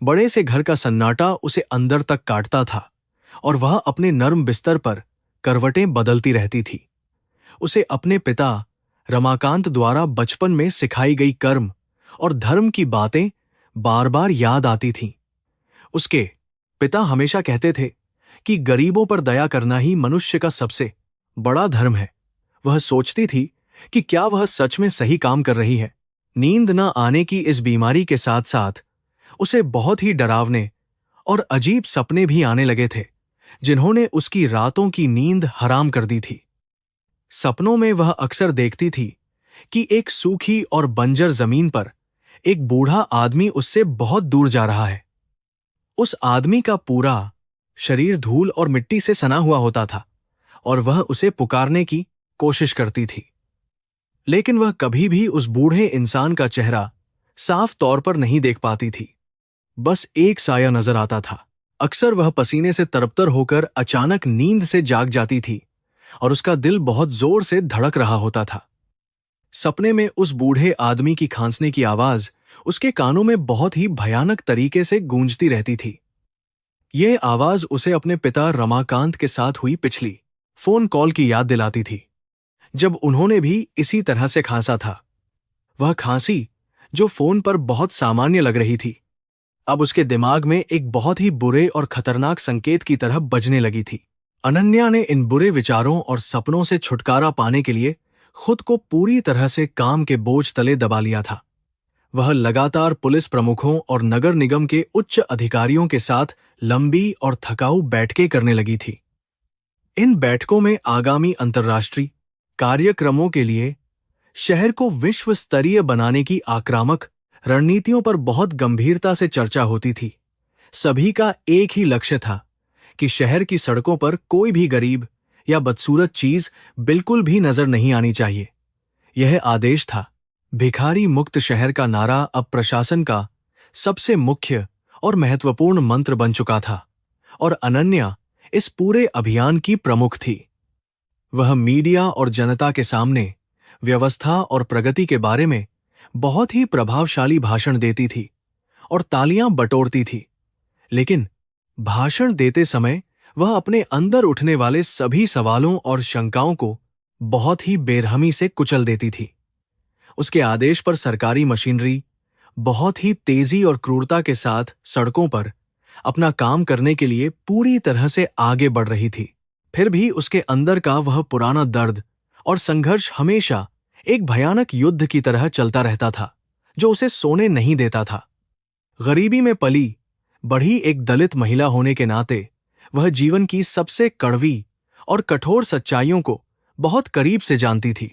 बड़े से घर का सन्नाटा उसे अंदर तक काटता था और वह अपने नर्म बिस्तर पर करवटें बदलती रहती थी। उसे अपने पिता रमाकांत द्वारा बचपन में सिखाई गई कर्म और धर्म की बातें बार बार याद आती थीं। उसके पिता हमेशा कहते थे कि गरीबों पर दया करना ही मनुष्य का सबसे बड़ा धर्म है। वह सोचती थी कि क्या वह सच में सही काम कर रही है। नींद न आने की इस बीमारी के साथ साथ उसे बहुत ही डरावने और अजीब सपने भी आने लगे थे, जिन्होंने उसकी रातों की नींद हराम कर दी थी। सपनों में वह अक्सर देखती थी कि एक सूखी और बंजर जमीन पर एक बूढ़ा आदमी उससे बहुत दूर जा रहा है। उस आदमी का पूरा शरीर धूल और मिट्टी से सना हुआ होता था और वह उसे पुकारने की कोशिश करती थी, लेकिन वह कभी भी उस बूढ़े इंसान का चेहरा साफ तौर पर नहीं देख पाती थी। बस एक साया नजर आता था। अक्सर वह पसीने से तरबतर होकर अचानक नींद से जाग जाती थी और उसका दिल बहुत जोर से धड़क रहा होता था। सपने में उस बूढ़े आदमी की खांसने की आवाज उसके कानों में बहुत ही भयानक तरीके से गूंजती रहती थी। यह आवाज उसे अपने पिता रमाकांत के साथ हुई पिछली फोन कॉल की याद दिलाती थी, जब उन्होंने भी इसी तरह से खांसा था। वह खांसी, जो फोन पर बहुत सामान्य लग रही थी, अब उसके दिमाग में एक बहुत ही बुरे और खतरनाक संकेत की तरह बजने लगी थी। अनन्या ने इन बुरे विचारों और सपनों से छुटकारा पाने के लिए खुद को पूरी तरह से काम के बोझ तले दबा लिया था। वह लगातार पुलिस प्रमुखों और नगर निगम के उच्च अधिकारियों के साथ लंबी और थकाऊ बैठकें करने लगी थी। इन बैठकों में आगामी अंतर्राष्ट्रीय कार्यक्रमों के लिए शहर को विश्व स्तरीय बनाने की आक्रामक रणनीतियों पर बहुत गंभीरता से चर्चा होती थी। सभी का एक ही लक्ष्य था कि शहर की सड़कों पर कोई भी गरीब या बदसूरत चीज बिल्कुल भी नजर नहीं आनी चाहिए। यह आदेश था। भिखारी मुक्त शहर का नारा अब प्रशासन का सबसे मुख्य और महत्वपूर्ण मंत्र बन चुका था और अनन्या इस पूरे अभियान की प्रमुख थी। वह मीडिया और जनता के सामने व्यवस्था और प्रगति के बारे में बहुत ही प्रभावशाली भाषण देती थी और तालियां बटोरती थी, लेकिन भाषण देते समय वह अपने अंदर उठने वाले सभी सवालों और शंकाओं को बहुत ही बेरहमी से कुचल देती थी। उसके आदेश पर सरकारी मशीनरी बहुत ही तेजी और क्रूरता के साथ सड़कों पर अपना काम करने के लिए पूरी तरह से आगे बढ़ रही थी। फिर भी उसके अंदर का वह पुराना दर्द और संघर्ष हमेशा एक भयानक युद्ध की तरह चलता रहता था, जो उसे सोने नहीं देता था। गरीबी में पली बढ़ी एक दलित महिला होने के नाते वह जीवन की सबसे कड़वी और कठोर सच्चाइयों को बहुत करीब से जानती थी।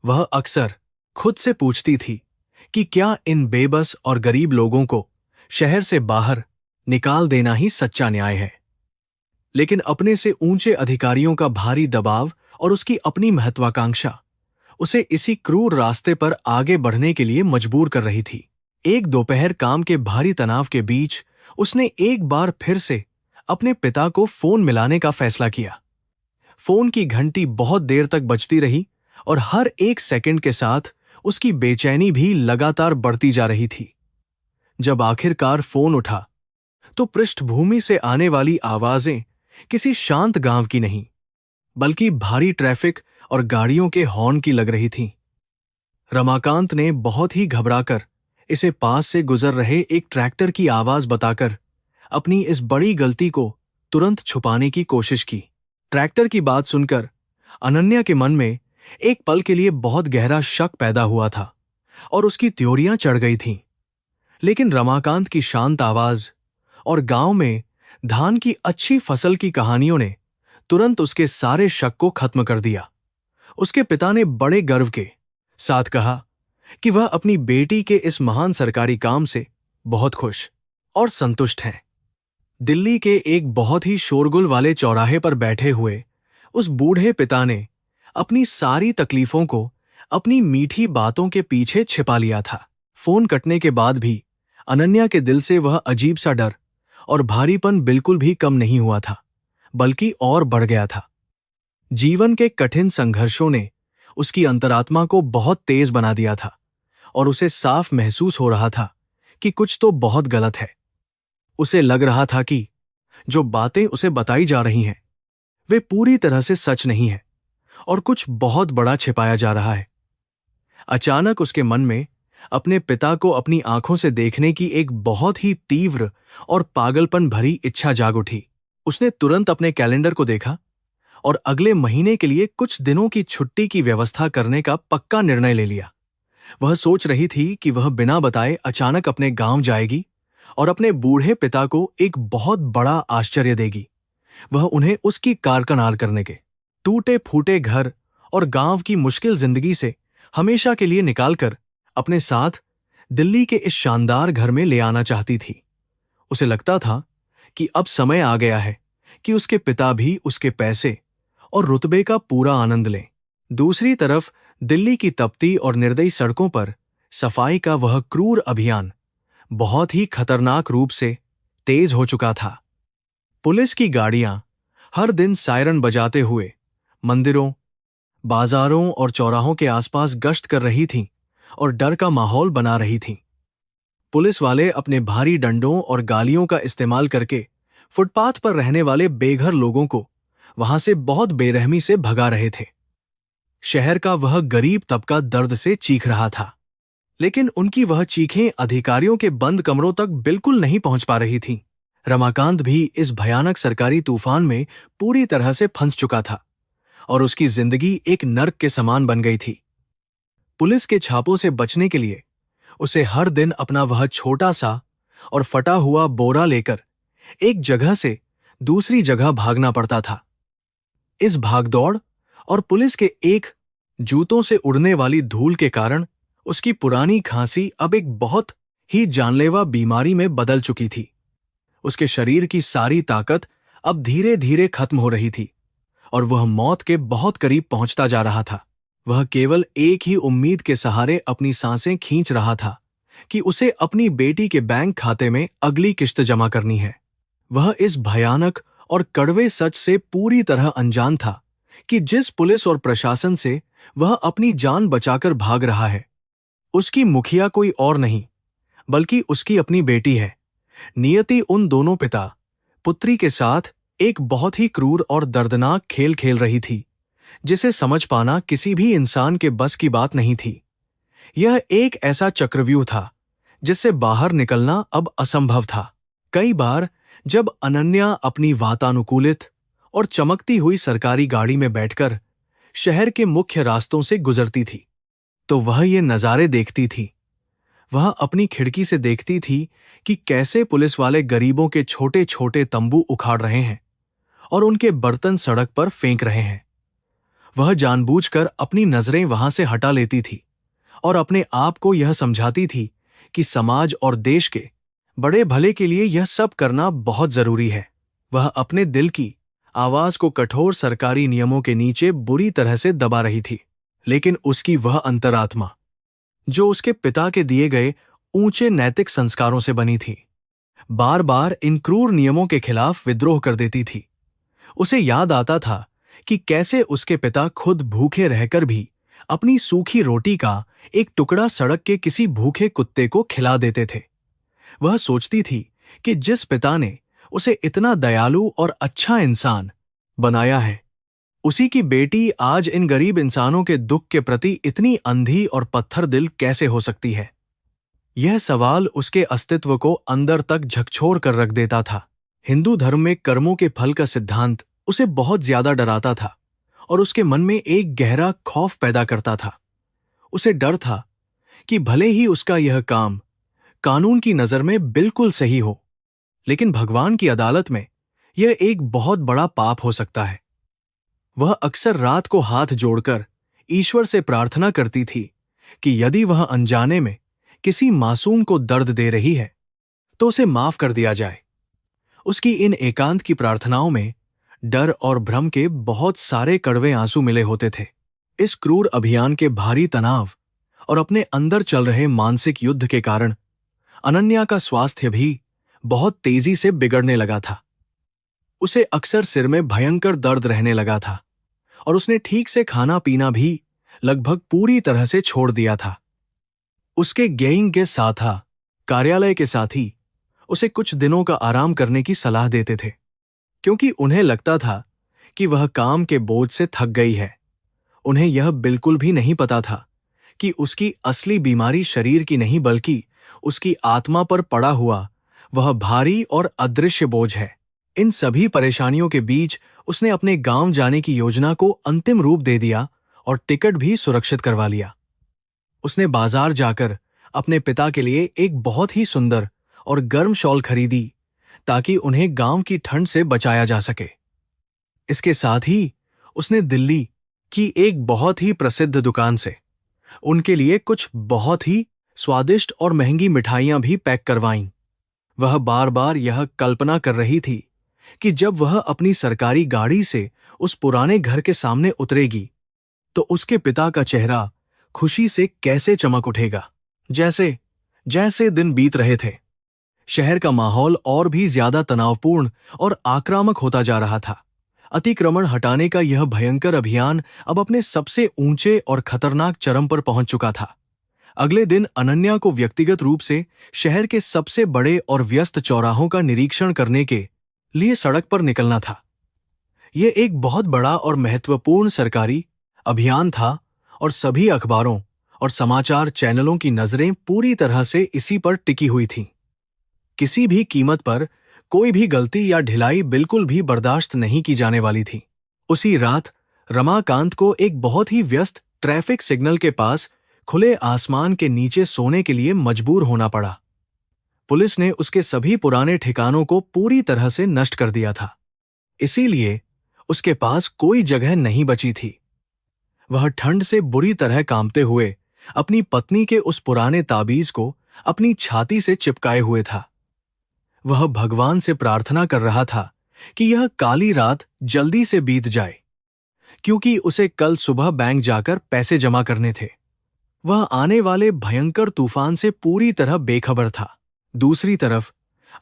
वह अक्सर खुद से पूछती थी कि क्या इन बेबस और गरीब लोगों को शहर से बाहर निकाल देना ही सच्चा न्याय है। लेकिन अपने से ऊंचे अधिकारियों का भारी दबाव और उसकी अपनी महत्वाकांक्षा उसे इसी क्रूर रास्ते पर आगे बढ़ने के लिए मजबूर कर रही थी। एक दोपहर काम के भारी तनाव के बीच उसने एक बार फिर से अपने पिता को फोन मिलाने का फैसला किया। फोन की घंटी बहुत देर तक बजती रही और हर एक सेकंड के साथ उसकी बेचैनी भी लगातार बढ़ती जा रही थी। जब आखिरकार फोन उठा तो पृष्ठभूमि से आने वाली आवाजें किसी शांत गांव की नहीं, बल्कि भारी ट्रैफिक और गाड़ियों के हॉर्न की लग रही थीं। रमाकांत ने बहुत ही घबराकर इसे पास से गुजर रहे एक ट्रैक्टर की आवाज बताकर अपनी इस बड़ी गलती को तुरंत छुपाने की कोशिश की। ट्रैक्टर की बात सुनकर अनन्या के मन में एक पल के लिए बहुत गहरा शक पैदा हुआ था और उसकी त्योरियां चढ़ गई थीं। लेकिन रमाकांत की शांत आवाज और गांव में धान की अच्छी फसल की कहानियों ने तुरंत उसके सारे शक को खत्म कर दिया। उसके पिता ने बड़े गर्व के साथ कहा कि वह अपनी बेटी के इस महान सरकारी काम से बहुत खुश और संतुष्ट हैं। दिल्ली के एक बहुत ही शोरगुल वाले चौराहे पर बैठे हुए उस बूढ़े पिता ने अपनी सारी तकलीफों को अपनी मीठी बातों के पीछे छिपा लिया था। फोन कटने के बाद भी अनन्या के दिल से वह अजीब सा डर और भारीपन बिल्कुल भी कम नहीं हुआ था, बल्कि और बढ़ गया था। जीवन के कठिन संघर्षों ने उसकी अंतरात्मा को बहुत तेज बना दिया था और उसे साफ महसूस हो रहा था कि कुछ तो बहुत गलत है। उसे लग रहा था कि जो बातें उसे बताई जा रही हैं वे पूरी तरह से सच नहीं है और कुछ बहुत बड़ा छिपाया जा रहा है। अचानक उसके मन में अपने पिता को अपनी आंखों से देखने की एक बहुत ही तीव्र और पागलपन भरी इच्छा जाग उठी। उसने तुरंत अपने कैलेंडर को देखा और अगले महीने के लिए कुछ दिनों की छुट्टी की व्यवस्था करने का पक्का निर्णय ले लिया। वह सोच रही थी कि वह बिना बताए अचानक अपने गांव जाएगी और अपने बूढ़े पिता को एक बहुत बड़ा आश्चर्य देगी। वह उन्हें उसकी कारकनार करने के टूटे फूटे घर और गांव की मुश्किल जिंदगी से हमेशा के लिए निकालकर अपने साथ दिल्ली के इस शानदार घर में ले आना चाहती थी। उसे लगता था कि अब समय आ गया है कि उसके पिता भी उसके पैसे और रुतबे का पूरा आनंद लें। दूसरी तरफ दिल्ली की तपती और निर्दयी सड़कों पर सफाई का वह क्रूर अभियान बहुत ही खतरनाक रूप से तेज हो चुका था। पुलिस की गाड़ियां हर दिन सायरन बजाते हुए मंदिरों, बाजारों और चौराहों के आसपास गश्त कर रही थीं और डर का माहौल बना रही थीं। पुलिस वाले अपने भारी डंडों और गालियों का इस्तेमाल करके फुटपाथ पर रहने वाले बेघर लोगों को वहां से बहुत बेरहमी से भगा रहे थे। शहर का वह गरीब तबका दर्द से चीख रहा था, लेकिन उनकी वह चीखें अधिकारियों के बंद कमरों तक बिल्कुल नहीं पहुंच पा रही थीं। रमाकांत भी इस भयानक सरकारी तूफान में पूरी तरह से फंस चुका था और उसकी जिंदगी एक नर्क के समान बन गई थी। पुलिस के छापों से बचने के लिए उसे हर दिन अपना वह छोटा सा और फटा हुआ बोरा लेकर एक जगह से दूसरी जगह भागना पड़ता था। इस भागदौड़ और पुलिस के एक जूतों से उड़ने वाली धूल के कारण उसकी पुरानी खांसी अब एक बहुत ही जानलेवा बीमारी में बदल चुकी थी। उसके शरीर की सारी ताकत अब धीरे धीरे खत्म हो रही थी और वह मौत के बहुत करीब पहुंचता जा रहा था। वह केवल एक ही उम्मीद के सहारे अपनी सांसें खींच रहा था कि उसे अपनी बेटी के बैंक खाते में अगली किश्त जमा करनी है। वह इस भयानक और कड़वे सच से पूरी तरह अनजान था कि जिस पुलिस और प्रशासन से वह अपनी जान बचाकर भाग रहा है, उसकी मुखिया कोई और नहीं बल्कि उसकी अपनी बेटी है। नियति उन दोनों पिता पुत्री के साथ एक बहुत ही क्रूर और दर्दनाक खेल खेल रही थी, जिसे समझ पाना किसी भी इंसान के बस की बात नहीं थी। यह एक ऐसा चक्रव्यूह था जिससे बाहर निकलना अब असंभव था। कई बार जब अनन्या अपनी वातानुकूलित और चमकती हुई सरकारी गाड़ी में बैठकर शहर के मुख्य रास्तों से गुजरती थी, तो वह ये नज़ारे देखती थी। वह अपनी खिड़की से देखती थी कि कैसे पुलिस वाले गरीबों के छोटे छोटे तंबू उखाड़ रहे हैं और उनके बर्तन सड़क पर फेंक रहे हैं। वह जानबूझकर अपनी नजरें वहां से हटा लेती थी और अपने आप को यह समझाती थी कि समाज और देश के बड़े भले के लिए यह सब करना बहुत जरूरी है। वह अपने दिल की आवाज को कठोर सरकारी नियमों के नीचे बुरी तरह से दबा रही थी, लेकिन उसकी वह अंतरात्मा जो उसके पिता के दिए गए ऊंचे नैतिक संस्कारों से बनी थी, बार बार इन क्रूर नियमों के खिलाफ विद्रोह कर देती थी। उसे याद आता था कि कैसे उसके पिता खुद भूखे रहकर भी अपनी सूखी रोटी का एक टुकड़ा सड़क के किसी भूखे कुत्ते को खिला देते थे। वह सोचती थी कि जिस पिता ने उसे इतना दयालु और अच्छा इंसान बनाया है, उसी की बेटी आज इन गरीब इंसानों के दुख के प्रति इतनी अंधी और पत्थर दिल कैसे हो सकती है। यह सवाल उसके अस्तित्व को अंदर तक झकझोर कर रख देता था। हिंदू धर्म में कर्मों के फल का सिद्धांत उसे बहुत ज्यादा डराता था और उसके मन में एक गहरा खौफ पैदा करता था। उसे डर था कि भले ही उसका यह काम कानून की नजर में बिल्कुल सही हो, लेकिन भगवान की अदालत में यह एक बहुत बड़ा पाप हो सकता है। वह अक्सर रात को हाथ जोड़कर ईश्वर से प्रार्थना करती थी कि यदि वह अनजाने में किसी मासूम को दर्द दे रही है तो उसे माफ कर दिया जाए। उसकी इन एकांत की प्रार्थनाओं में डर और भ्रम के बहुत सारे कड़वे आंसू मिले होते थे। इस क्रूर अभियान के भारी तनाव और अपने अंदर चल रहे मानसिक युद्ध के कारण अनन्या का स्वास्थ्य भी बहुत तेजी से बिगड़ने लगा था। उसे अक्सर सिर में भयंकर दर्द रहने लगा था और उसने ठीक से खाना पीना भी लगभग पूरी तरह से छोड़ दिया था। उसके गेइंग के साथा कार्यालय के साथी उसे कुछ दिनों का आराम करने की सलाह देते थे, क्योंकि उन्हें लगता था कि वह काम के बोझ से थक गई है। उन्हें यह बिल्कुल भी नहीं पता था कि उसकी असली बीमारी शरीर की नहीं बल्कि उसकी आत्मा पर पड़ा हुआ वह भारी और अदृश्य बोझ है। इन सभी परेशानियों के बीच उसने अपने गांव जाने की योजना को अंतिम रूप दे दिया और टिकट भी सुरक्षित करवा लिया। उसने बाजार जाकर अपने पिता के लिए एक बहुत ही सुंदर और गर्म शॉल खरीदी ताकि उन्हें गांव की ठंड से बचाया जा सके। इसके साथ ही उसने दिल्ली की एक बहुत ही प्रसिद्ध दुकान से उनके लिए कुछ बहुत ही स्वादिष्ट और महंगी मिठाइयां भी पैक करवाईं। वह बार बार यह कल्पना कर रही थी कि जब वह अपनी सरकारी गाड़ी से उस पुराने घर के सामने उतरेगी तो उसके पिता का चेहरा खुशी से कैसे चमक उठेगा। जैसे जैसे दिन बीत रहे थे, शहर का माहौल और भी ज्यादा तनावपूर्ण और आक्रामक होता जा रहा था। अतिक्रमण हटाने का यह भयंकर अभियान अब अपने सबसे ऊंचे और खतरनाक चरम पर पहुंच चुका था। अगले दिन अनन्या को व्यक्तिगत रूप से शहर के सबसे बड़े और व्यस्त चौराहों का निरीक्षण करने के लिए सड़क पर निकलना था। यह एक बहुत बड़ा और महत्वपूर्ण सरकारी अभियान था और सभी अखबारों और समाचार चैनलों की नजरें पूरी तरह से इसी पर टिकी हुई थीं। किसी भी कीमत पर कोई भी गलती या ढिलाई बिल्कुल भी बर्दाश्त नहीं की जाने वाली थी। उसी रात रमाकांत को एक बहुत ही व्यस्त ट्रैफिक सिग्नल के पास खुले आसमान के नीचे सोने के लिए मजबूर होना पड़ा। पुलिस ने उसके सभी पुराने ठिकानों को पूरी तरह से नष्ट कर दिया था, इसीलिए उसके पास कोई जगह नहीं बची थी। वह ठंड से बुरी तरह कांपते हुए अपनी पत्नी के उस पुराने ताबीज को अपनी छाती से चिपकाए हुए था। वह भगवान से प्रार्थना कर रहा था कि यह काली रात जल्दी से बीत जाए, क्योंकि उसे कल सुबह बैंक जाकर पैसे जमा करने थे। वह आने वाले भयंकर तूफान से पूरी तरह बेखबर था। दूसरी तरफ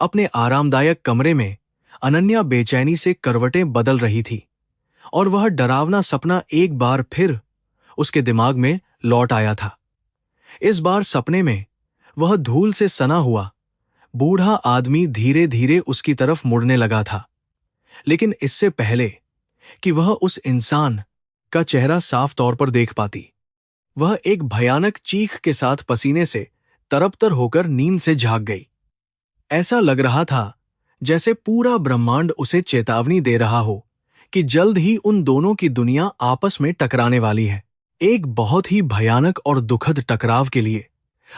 अपने आरामदायक कमरे में अनन्या बेचैनी से करवटें बदल रही थी और वह डरावना सपना एक बार फिर उसके दिमाग में लौट आया था। इस बार सपने में वह धूल से सना हुआ बूढ़ा आदमी धीरे धीरे उसकी तरफ मुड़ने लगा था, लेकिन इससे पहले कि वह उस इंसान का चेहरा साफ तौर पर देख पाती, वह एक भयानक चीख के साथ पसीने से तरबतर होकर नींद से झाग गई। ऐसा लग रहा था जैसे पूरा ब्रह्मांड उसे चेतावनी दे रहा हो कि जल्द ही उन दोनों की दुनिया आपस में टकराने वाली है। एक बहुत ही भयानक और दुखद टकराव के लिए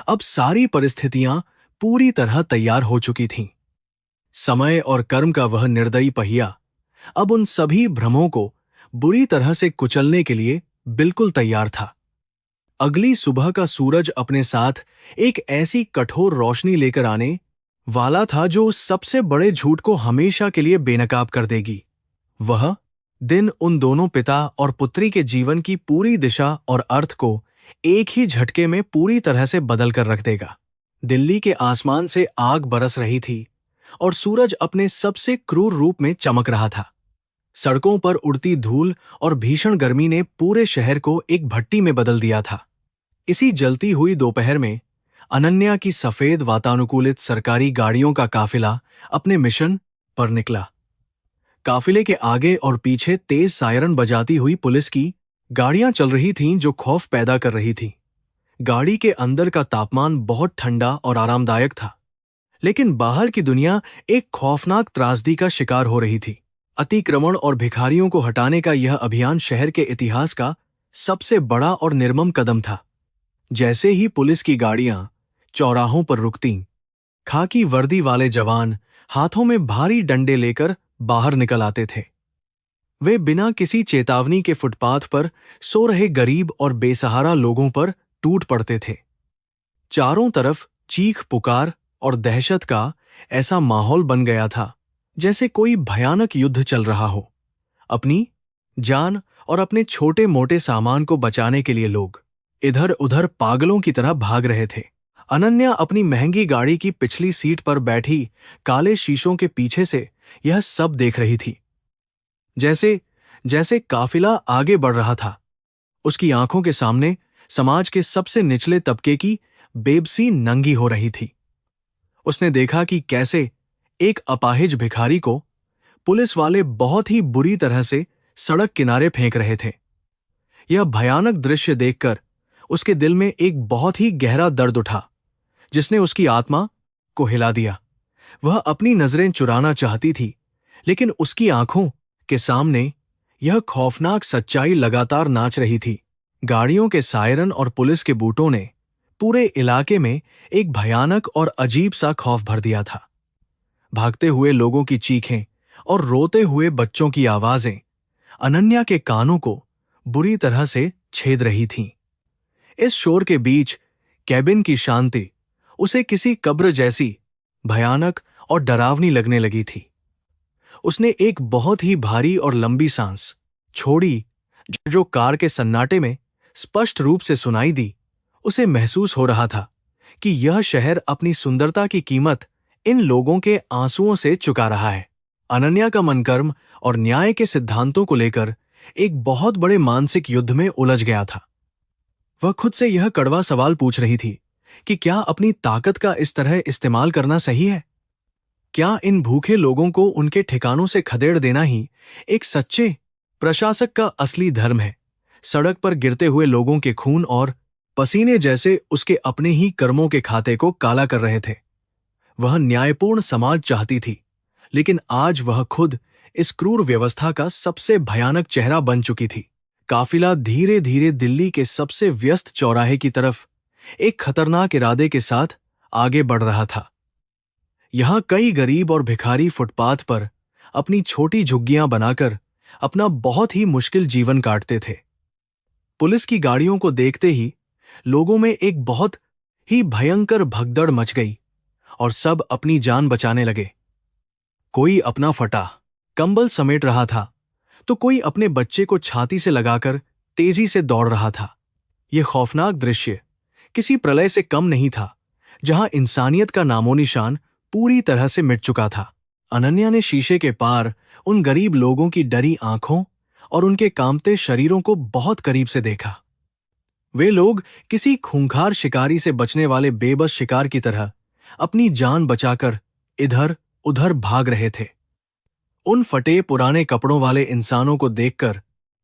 अब सारी परिस्थितियां पूरी तरह तैयार हो चुकी थीं। समय और कर्म का वह निर्दयी पहिया अब उन सभी भ्रमों को बुरी तरह से कुचलने के लिए बिल्कुल तैयार था। अगली सुबह का सूरज अपने साथ एक ऐसी कठोर रोशनी लेकर आने वाला था जो उस सबसे बड़े झूठ को हमेशा के लिए बेनकाब कर देगी। वह दिन उन दोनों पिता और पुत्री के जीवन की पूरी दिशा और अर्थ को एक ही झटके में पूरी तरह से बदल कर रख देगा। दिल्ली के आसमान से आग बरस रही थी और सूरज अपने सबसे क्रूर रूप में चमक रहा था। सड़कों पर उड़ती धूल और भीषण गर्मी ने पूरे शहर को एक भट्टी में बदल दिया था। इसी जलती हुई दोपहर में अनन्या की सफेद वातानुकूलित सरकारी गाड़ियों का काफिला अपने मिशन पर निकला। काफिले के आगे और पीछे तेज सायरन बजाती हुई पुलिस की गाड़ियां चल रही थीं जो खौफ पैदा कर रही थीं। गाड़ी के अंदर का तापमान बहुत ठंडा और आरामदायक था, लेकिन बाहर की दुनिया एक खौफनाक त्रासदी का शिकार हो रही थी। अतिक्रमण और भिखारियों को हटाने का यह अभियान शहर के इतिहास का सबसे बड़ा और निर्मम कदम था। जैसे ही पुलिस की गाड़ियां चौराहों पर रुकतीं, खाकी वर्दी वाले जवान हाथों में भारी डंडे लेकर बाहर निकल आते थे। वे बिना किसी चेतावनी के फुटपाथ पर सो रहे गरीब और बेसहारा लोगों पर टूट पड़ते थे। चारों तरफ चीख पुकार और दहशत का ऐसा माहौल बन गया था जैसे कोई भयानक युद्ध चल रहा हो। अपनी जान और अपने छोटे मोटे सामान को बचाने के लिए लोग इधर उधर पागलों की तरह भाग रहे थे। अनन्या अपनी महंगी गाड़ी की पिछली सीट पर बैठी काले शीशों के पीछे से यह सब देख रही थी। जैसे जैसे काफिला आगे बढ़ रहा था, उसकी आंखों के सामने समाज के सबसे निचले तबके की बेबसी नंगी हो रही थी। उसने देखा कि कैसे एक अपाहिज भिखारी को पुलिस वाले बहुत ही बुरी तरह से सड़क किनारे फेंक रहे थे। यह भयानक दृश्य देखकर उसके दिल में एक बहुत ही गहरा दर्द उठा, जिसने उसकी आत्मा को हिला दिया। वह अपनी नजरें चुराना चाहती थी, लेकिन उसकी आंखों के सामने यह खौफनाक सच्चाई लगातार नाच रही थी। गाड़ियों के सायरन और पुलिस के बूटों ने पूरे इलाके में एक भयानक और अजीब सा खौफ भर दिया था। भागते हुए लोगों की चीखें और रोते हुए बच्चों की आवाजें अनन्या के कानों को बुरी तरह से छेद रही थीं। इस शोर के बीच कैबिन की शांति उसे किसी कब्र जैसी भयानक और डरावनी लगने लगी थी। उसने एक बहुत ही भारी और लंबी सांस छोड़ी जो कार के सन्नाटे में स्पष्ट रूप से सुनाई दी। उसे महसूस हो रहा था कि यह शहर अपनी सुंदरता की कीमत इन लोगों के आंसुओं से चुका रहा है। अनन्या का मन कर्म और न्याय के सिद्धांतों को लेकर एक बहुत बड़े मानसिक युद्ध में उलझ गया था। वह खुद से यह कड़वा सवाल पूछ रही थी कि क्या अपनी ताकत का इस तरह इस्तेमाल करना सही है? क्या इन भूखे लोगों को उनके ठिकानों से खदेड़ देना ही एक सच्चे प्रशासक का असली धर्म है? सड़क पर गिरते हुए लोगों के खून और पसीने जैसे उसके अपने ही कर्मों के खाते को काला कर रहे थे। वह न्यायपूर्ण समाज चाहती थी, लेकिन आज वह खुद इस क्रूर व्यवस्था का सबसे भयानक चेहरा बन चुकी थी। काफिला धीरे धीरे दिल्ली के सबसे व्यस्त चौराहे की तरफ एक खतरनाक इरादे के साथ आगे बढ़ रहा था। यहां कई गरीब और भिखारी फुटपाथ पर अपनी छोटी झुग्गियां बनाकर अपना बहुत ही मुश्किल जीवन काटते थे। पुलिस की गाड़ियों को देखते ही लोगों में एक बहुत ही भयंकर भगदड़ मच गई और सब अपनी जान बचाने लगे। कोई अपना फटा कंबल समेट रहा था, तो कोई अपने बच्चे को छाती से लगाकर तेजी से दौड़ रहा था। यह खौफनाक दृश्य किसी प्रलय से कम नहीं था, जहां इंसानियत का नामोनिशान पूरी तरह से मिट चुका था। अनन्या ने शीशे के पार उन गरीब लोगों की डरी आंखों और उनके कांपते शरीरों को बहुत करीब से देखा। वे लोग किसी खूंखार शिकारी से बचने वाले बेबस शिकार की तरह अपनी जान बचाकर इधर उधर भाग रहे थे। उन फटे पुराने कपड़ों वाले इंसानों को देखकर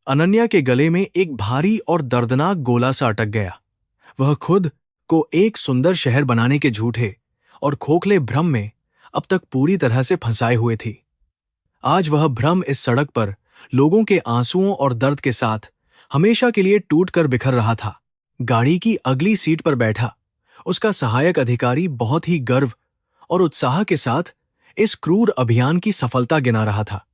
अनन्या के गले में एक भारी और दर्दनाक गोला सा अटक गया। वह खुद को एक सुंदर शहर बनाने के झूठे और खोखले भ्रम में अब तक पूरी तरह से फंसाए हुए थी। आज वह भ्रम इस सड़क पर लोगों के आंसुओं और दर्द के साथ हमेशा के लिए टूट कर बिखर रहा था। गाड़ी की अगली सीट पर बैठा उसका सहायक अधिकारी बहुत ही गर्व और उत्साह के साथ इस क्रूर अभियान की सफलता गिना रहा था।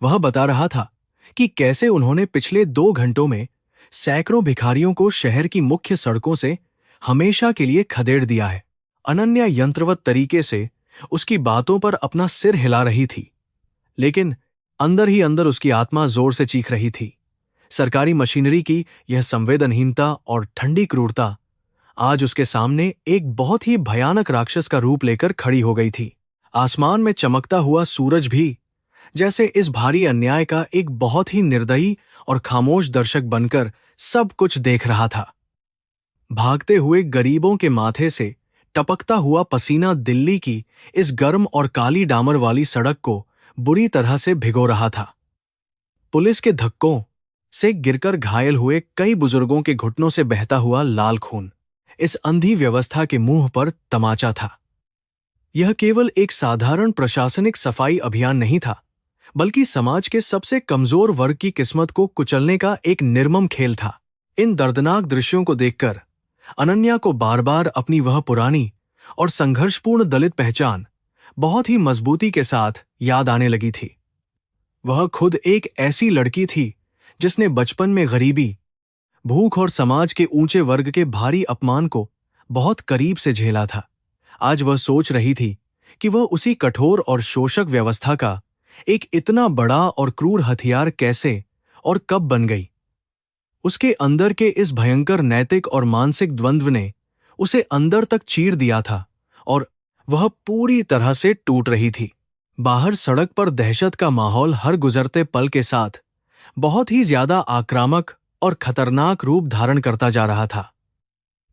वह बता रहा था कि कैसे उन्होंने पिछले 2 घंटों में सैकड़ों भिखारियों को शहर की मुख्य सड़कों से हमेशा के लिए खदेड़ दिया है। अनन्या यंत्रवत तरीके से उसकी बातों पर अपना सिर हिला रही थी, लेकिन अंदर ही अंदर उसकी आत्मा जोर से चीख रही थी। सरकारी मशीनरी की यह संवेदनहीनता और ठंडी क्रूरता आज उसके सामने एक बहुत ही भयानक राक्षस का रूप लेकर खड़ी हो गई थी। आसमान में चमकता हुआ सूरज भी जैसे इस भारी अन्याय का एक बहुत ही निर्दयी और खामोश दर्शक बनकर सब कुछ देख रहा था। भागते हुए गरीबों के माथे से टपकता हुआ पसीना दिल्ली की इस गर्म और काली डामर वाली सड़क को बुरी तरह से भिगो रहा था। पुलिस के धक्कों से गिरकर घायल हुए कई बुजुर्गों के घुटनों से बहता हुआ लाल खून इस अंधी व्यवस्था के मुंह पर तमाचा था। यह केवल एक साधारण प्रशासनिक सफाई अभियान नहीं था, बल्कि समाज के सबसे कमजोर वर्ग की किस्मत को कुचलने का एक निर्मम खेल था। इन दर्दनाक दृश्यों को देखकर अनन्या को बार बार अपनी वह पुरानी और संघर्षपूर्ण दलित पहचान बहुत ही मजबूती के साथ याद आने लगी थी। वह खुद एक ऐसी लड़की थी जिसने बचपन में गरीबी, भूख और समाज के ऊंचे वर्ग के भारी अपमान को बहुत करीब से झेला था। आज वह सोच रही थी कि वह उसी कठोर और शोषक व्यवस्था का एक इतना बड़ा और क्रूर हथियार कैसे और कब बन गई। उसके अंदर के इस भयंकर नैतिक और मानसिक द्वंद्व ने उसे अंदर तक चीर दिया था और वह पूरी तरह से टूट रही थी। बाहर सड़क पर दहशत का माहौल हर गुजरते पल के साथ बहुत ही ज्यादा आक्रामक और खतरनाक रूप धारण करता जा रहा था।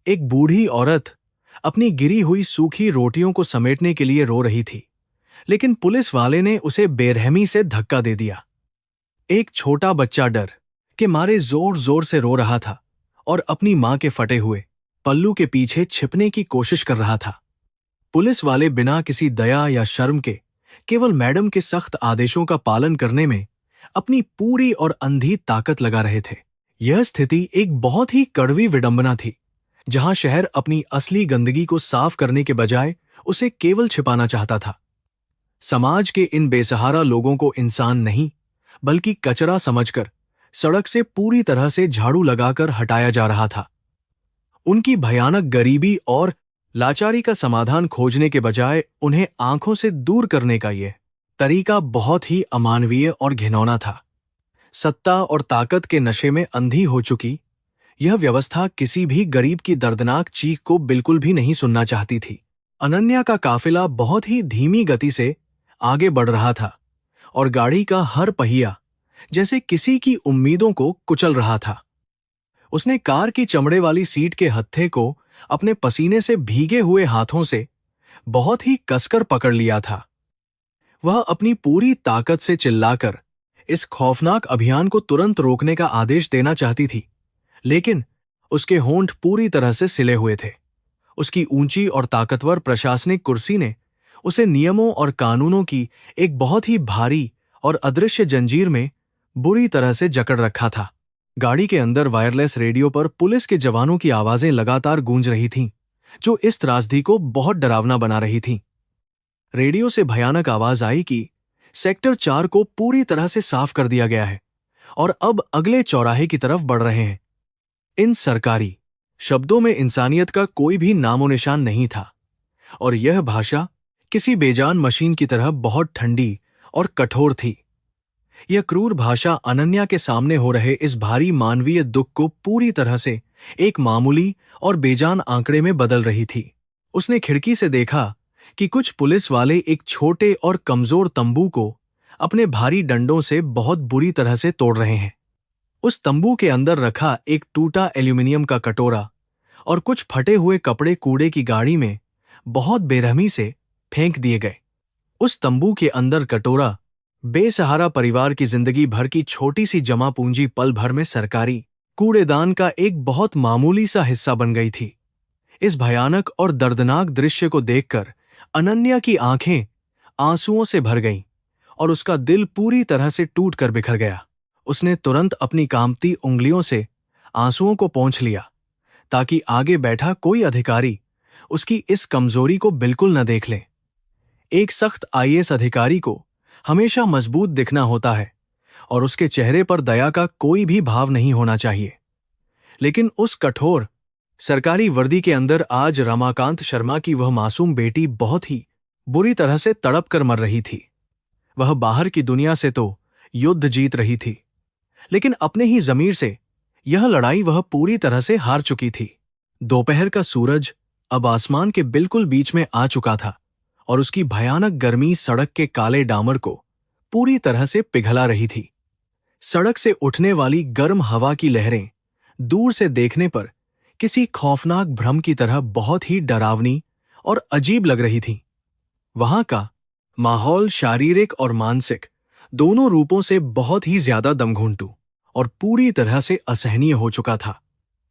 एक बूढ़ी औरत अपनी गिरी हुई सूखी रोटियों को समेटने के लिए रो रही थी, लेकिन पुलिस वाले ने उसे बेरहमी से धक्का दे दिया। एक छोटा बच्चा डर के मारे जोर जोर से रो रहा था और अपनी मां के फटे हुए पल्लू के पीछे छिपने की कोशिश कर रहा था। पुलिस वाले बिना किसी दया या शर्म के केवल मैडम के सख्त आदेशों का पालन करने में अपनी पूरी और अंधी ताकत लगा रहे थे। यह स्थिति एक बहुत ही कड़वी विडंबना थी, जहां शहर अपनी असली गंदगी को साफ करने के बजाय उसे केवल छिपाना चाहता था। समाज के इन बेसहारा लोगों को इंसान नहीं, बल्कि कचरा समझकर सड़क से पूरी तरह से झाड़ू लगाकर हटाया जा रहा था। उनकी भयानक गरीबी और लाचारी का समाधान खोजने के बजाय उन्हें आंखों से दूर करने का यह तरीका बहुत ही अमानवीय और घिनौना था। सत्ता और ताकत के नशे में अंधी हो चुकी यह व्यवस्था किसी भी गरीब की दर्दनाक चीख को बिल्कुल भी नहीं सुनना चाहती थी। अनन्या का काफिला बहुत ही धीमी गति से आगे बढ़ रहा था और गाड़ी का हर पहिया जैसे किसी की उम्मीदों को कुचल रहा था। उसने कार की चमड़े वाली सीट के हत्थे को अपने पसीने से भीगे हुए हाथों से बहुत ही कसकर पकड़ लिया था। वह अपनी पूरी ताकत से चिल्लाकर इस खौफनाक अभियान को तुरंत रोकने का आदेश देना चाहती थी, लेकिन उसके होंठ पूरी तरह से सिले हुए थे। उसकी ऊंची और ताकतवर प्रशासनिक कुर्सी ने उसे नियमों और कानूनों की एक बहुत ही भारी और अदृश्य जंजीर में बुरी तरह से जकड़ रखा था। गाड़ी के अंदर वायरलेस रेडियो पर पुलिस के जवानों की आवाजें लगातार गूंज रही थीं, जो इस त्रासदी को बहुत डरावना बना रही थीं। रेडियो से भयानक आवाज आई कि सेक्टर 4 को पूरी तरह से साफ कर दिया गया है और अब अगले चौराहे की तरफ बढ़ रहे हैं। इन सरकारी शब्दों में इंसानियत का कोई भी नामो निशान नहीं था और यह भाषा किसी बेजान मशीन की तरह बहुत ठंडी और कठोर थी। यह क्रूर भाषा अनन्या के सामने हो रहे इस भारी मानवीय दुख को पूरी तरह से एक मामूली और बेजान आंकड़े में बदल रही थी। उसने खिड़की से देखा कि कुछ पुलिस वाले एक छोटे और कमजोर तंबू को अपने भारी डंडों से बहुत बुरी तरह से तोड़ रहे हैं। उस तंबू के अंदर रखा एक टूटा एल्यूमिनियम का कटोरा और कुछ फटे हुए कपड़े कूड़े की गाड़ी में बहुत बेरहमी से फेंक दिए गए। उस तंबू के अंदर कटोरा बेसहारा परिवार की जिंदगी भर की छोटी सी जमा पूंजी पल भर में सरकारी कूड़ेदान का एक बहुत मामूली सा हिस्सा बन गई थी। इस भयानक और दर्दनाक दृश्य को देखकर अनन्या की आंखें आंसुओं से भर गईं और उसका दिल पूरी तरह से टूट कर बिखर गया। उसने तुरंत अपनी कांपती उंगलियों से आंसुओं को पोंछ लिया ताकि आगे बैठा कोई अधिकारी उसकी इस कमजोरी को बिल्कुल न देख ले। एक सख्त आईएएस अधिकारी को हमेशा मजबूत दिखना होता है और उसके चेहरे पर दया का कोई भी भाव नहीं होना चाहिए, लेकिन उस कठोर सरकारी वर्दी के अंदर आज रमाकांत शर्मा की वह मासूम बेटी बहुत ही बुरी तरह से तड़प कर मर रही थी। वह बाहर की दुनिया से तो युद्ध जीत रही थी, लेकिन अपने ही जमीर से यह लड़ाई वह पूरी तरह से हार चुकी थी। दोपहर का सूरज अब आसमान के बिल्कुल बीच में आ चुका था और उसकी भयानक गर्मी सड़क के काले डामर को पूरी तरह से पिघला रही थी। सड़क से उठने वाली गर्म हवा की लहरें दूर से देखने पर किसी खौफनाक भ्रम की तरह बहुत ही डरावनी और अजीब लग रही थी। वहां का माहौल शारीरिक और मानसिक दोनों रूपों से बहुत ही ज्यादा दमघुंटू और पूरी तरह से असहनीय हो चुका था।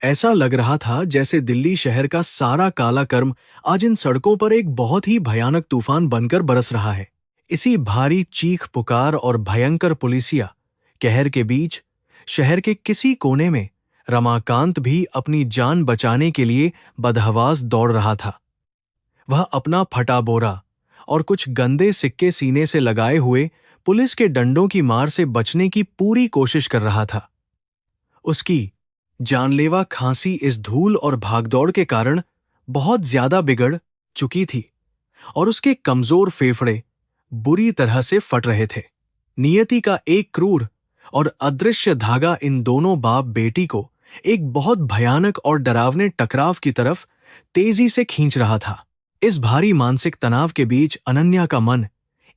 ऐसा लग रहा था जैसे दिल्ली शहर का सारा काला कर्म आज इन सड़कों पर एक बहुत ही भयानक तूफान बनकर बरस रहा है। इसी भारी चीख पुकार और भयंकर पुलिसिया कहर के बीच शहर के किसी कोने में रमाकांत भी अपनी जान बचाने के लिए बदहवास दौड़ रहा था। वह अपना फटा बोरा और कुछ गंदे सिक्के सीने से लगाए हुए पुलिस के डंडों की मार से बचने की पूरी कोशिश कर रहा था। उसकी जानलेवा खांसी इस धूल और भागदौड़ के कारण बहुत ज्यादा बिगड़ चुकी थी और उसके कमजोर फेफड़े बुरी तरह से फट रहे थे। नियति का एक क्रूर और अदृश्य धागा इन दोनों बाप बेटी को एक बहुत भयानक और डरावने टकराव की तरफ तेजी से खींच रहा था। इस भारी मानसिक तनाव के बीच अनन्या का मन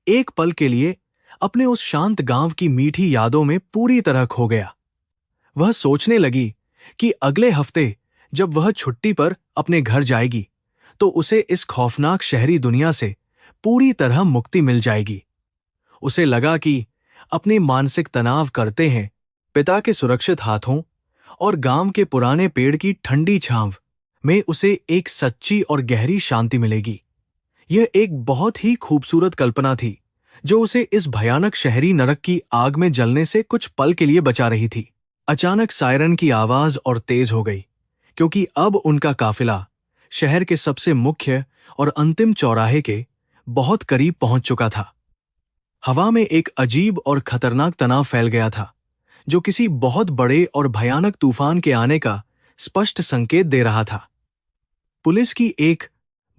एक पल के लिए अपने उस शांत गांव की मीठी यादों में पूरी तरह खो गया। वह सोचने लगी कि अगले हफ्ते जब वह छुट्टी पर अपने घर जाएगी तो उसे इस खौफनाक शहरी दुनिया से पूरी तरह मुक्ति मिल जाएगी। उसे लगा कि अपने मानसिक तनाव करते हैं पिता के सुरक्षित हाथों और गांव के पुराने पेड़ की ठंडी छांव में उसे एक सच्ची और गहरी शांति मिलेगी। यह एक बहुत ही खूबसूरत कल्पना थी जो उसे इस भयानक शहरी नरक की आग में जलने से कुछ पल के लिए बचा रही थी। अचानक सायरन की आवाज और तेज हो गई क्योंकि अब उनका काफिला शहर के सबसे मुख्य और अंतिम चौराहे के बहुत करीब पहुंच चुका था। हवा में एक अजीब और खतरनाक तनाव फैल गया था जो किसी बहुत बड़े और भयानक तूफान के आने का स्पष्ट संकेत दे रहा था। पुलिस की एक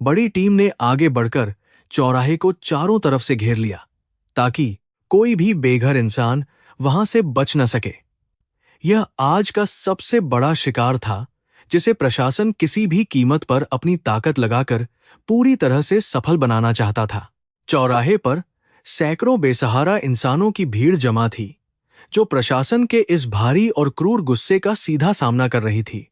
बड़ी टीम ने आगे बढ़कर चौराहे को चारों तरफ से घेर लिया ताकि कोई भी बेघर इंसान वहां से बच न सके। यह आज का सबसे बड़ा शिकार था जिसे प्रशासन किसी भी कीमत पर अपनी ताकत लगाकर पूरी तरह से सफल बनाना चाहता था। चौराहे पर सैकड़ों बेसहारा इंसानों की भीड़ जमा थी जो प्रशासन के इस भारी और क्रूर गुस्से का सीधा सामना कर रही थी।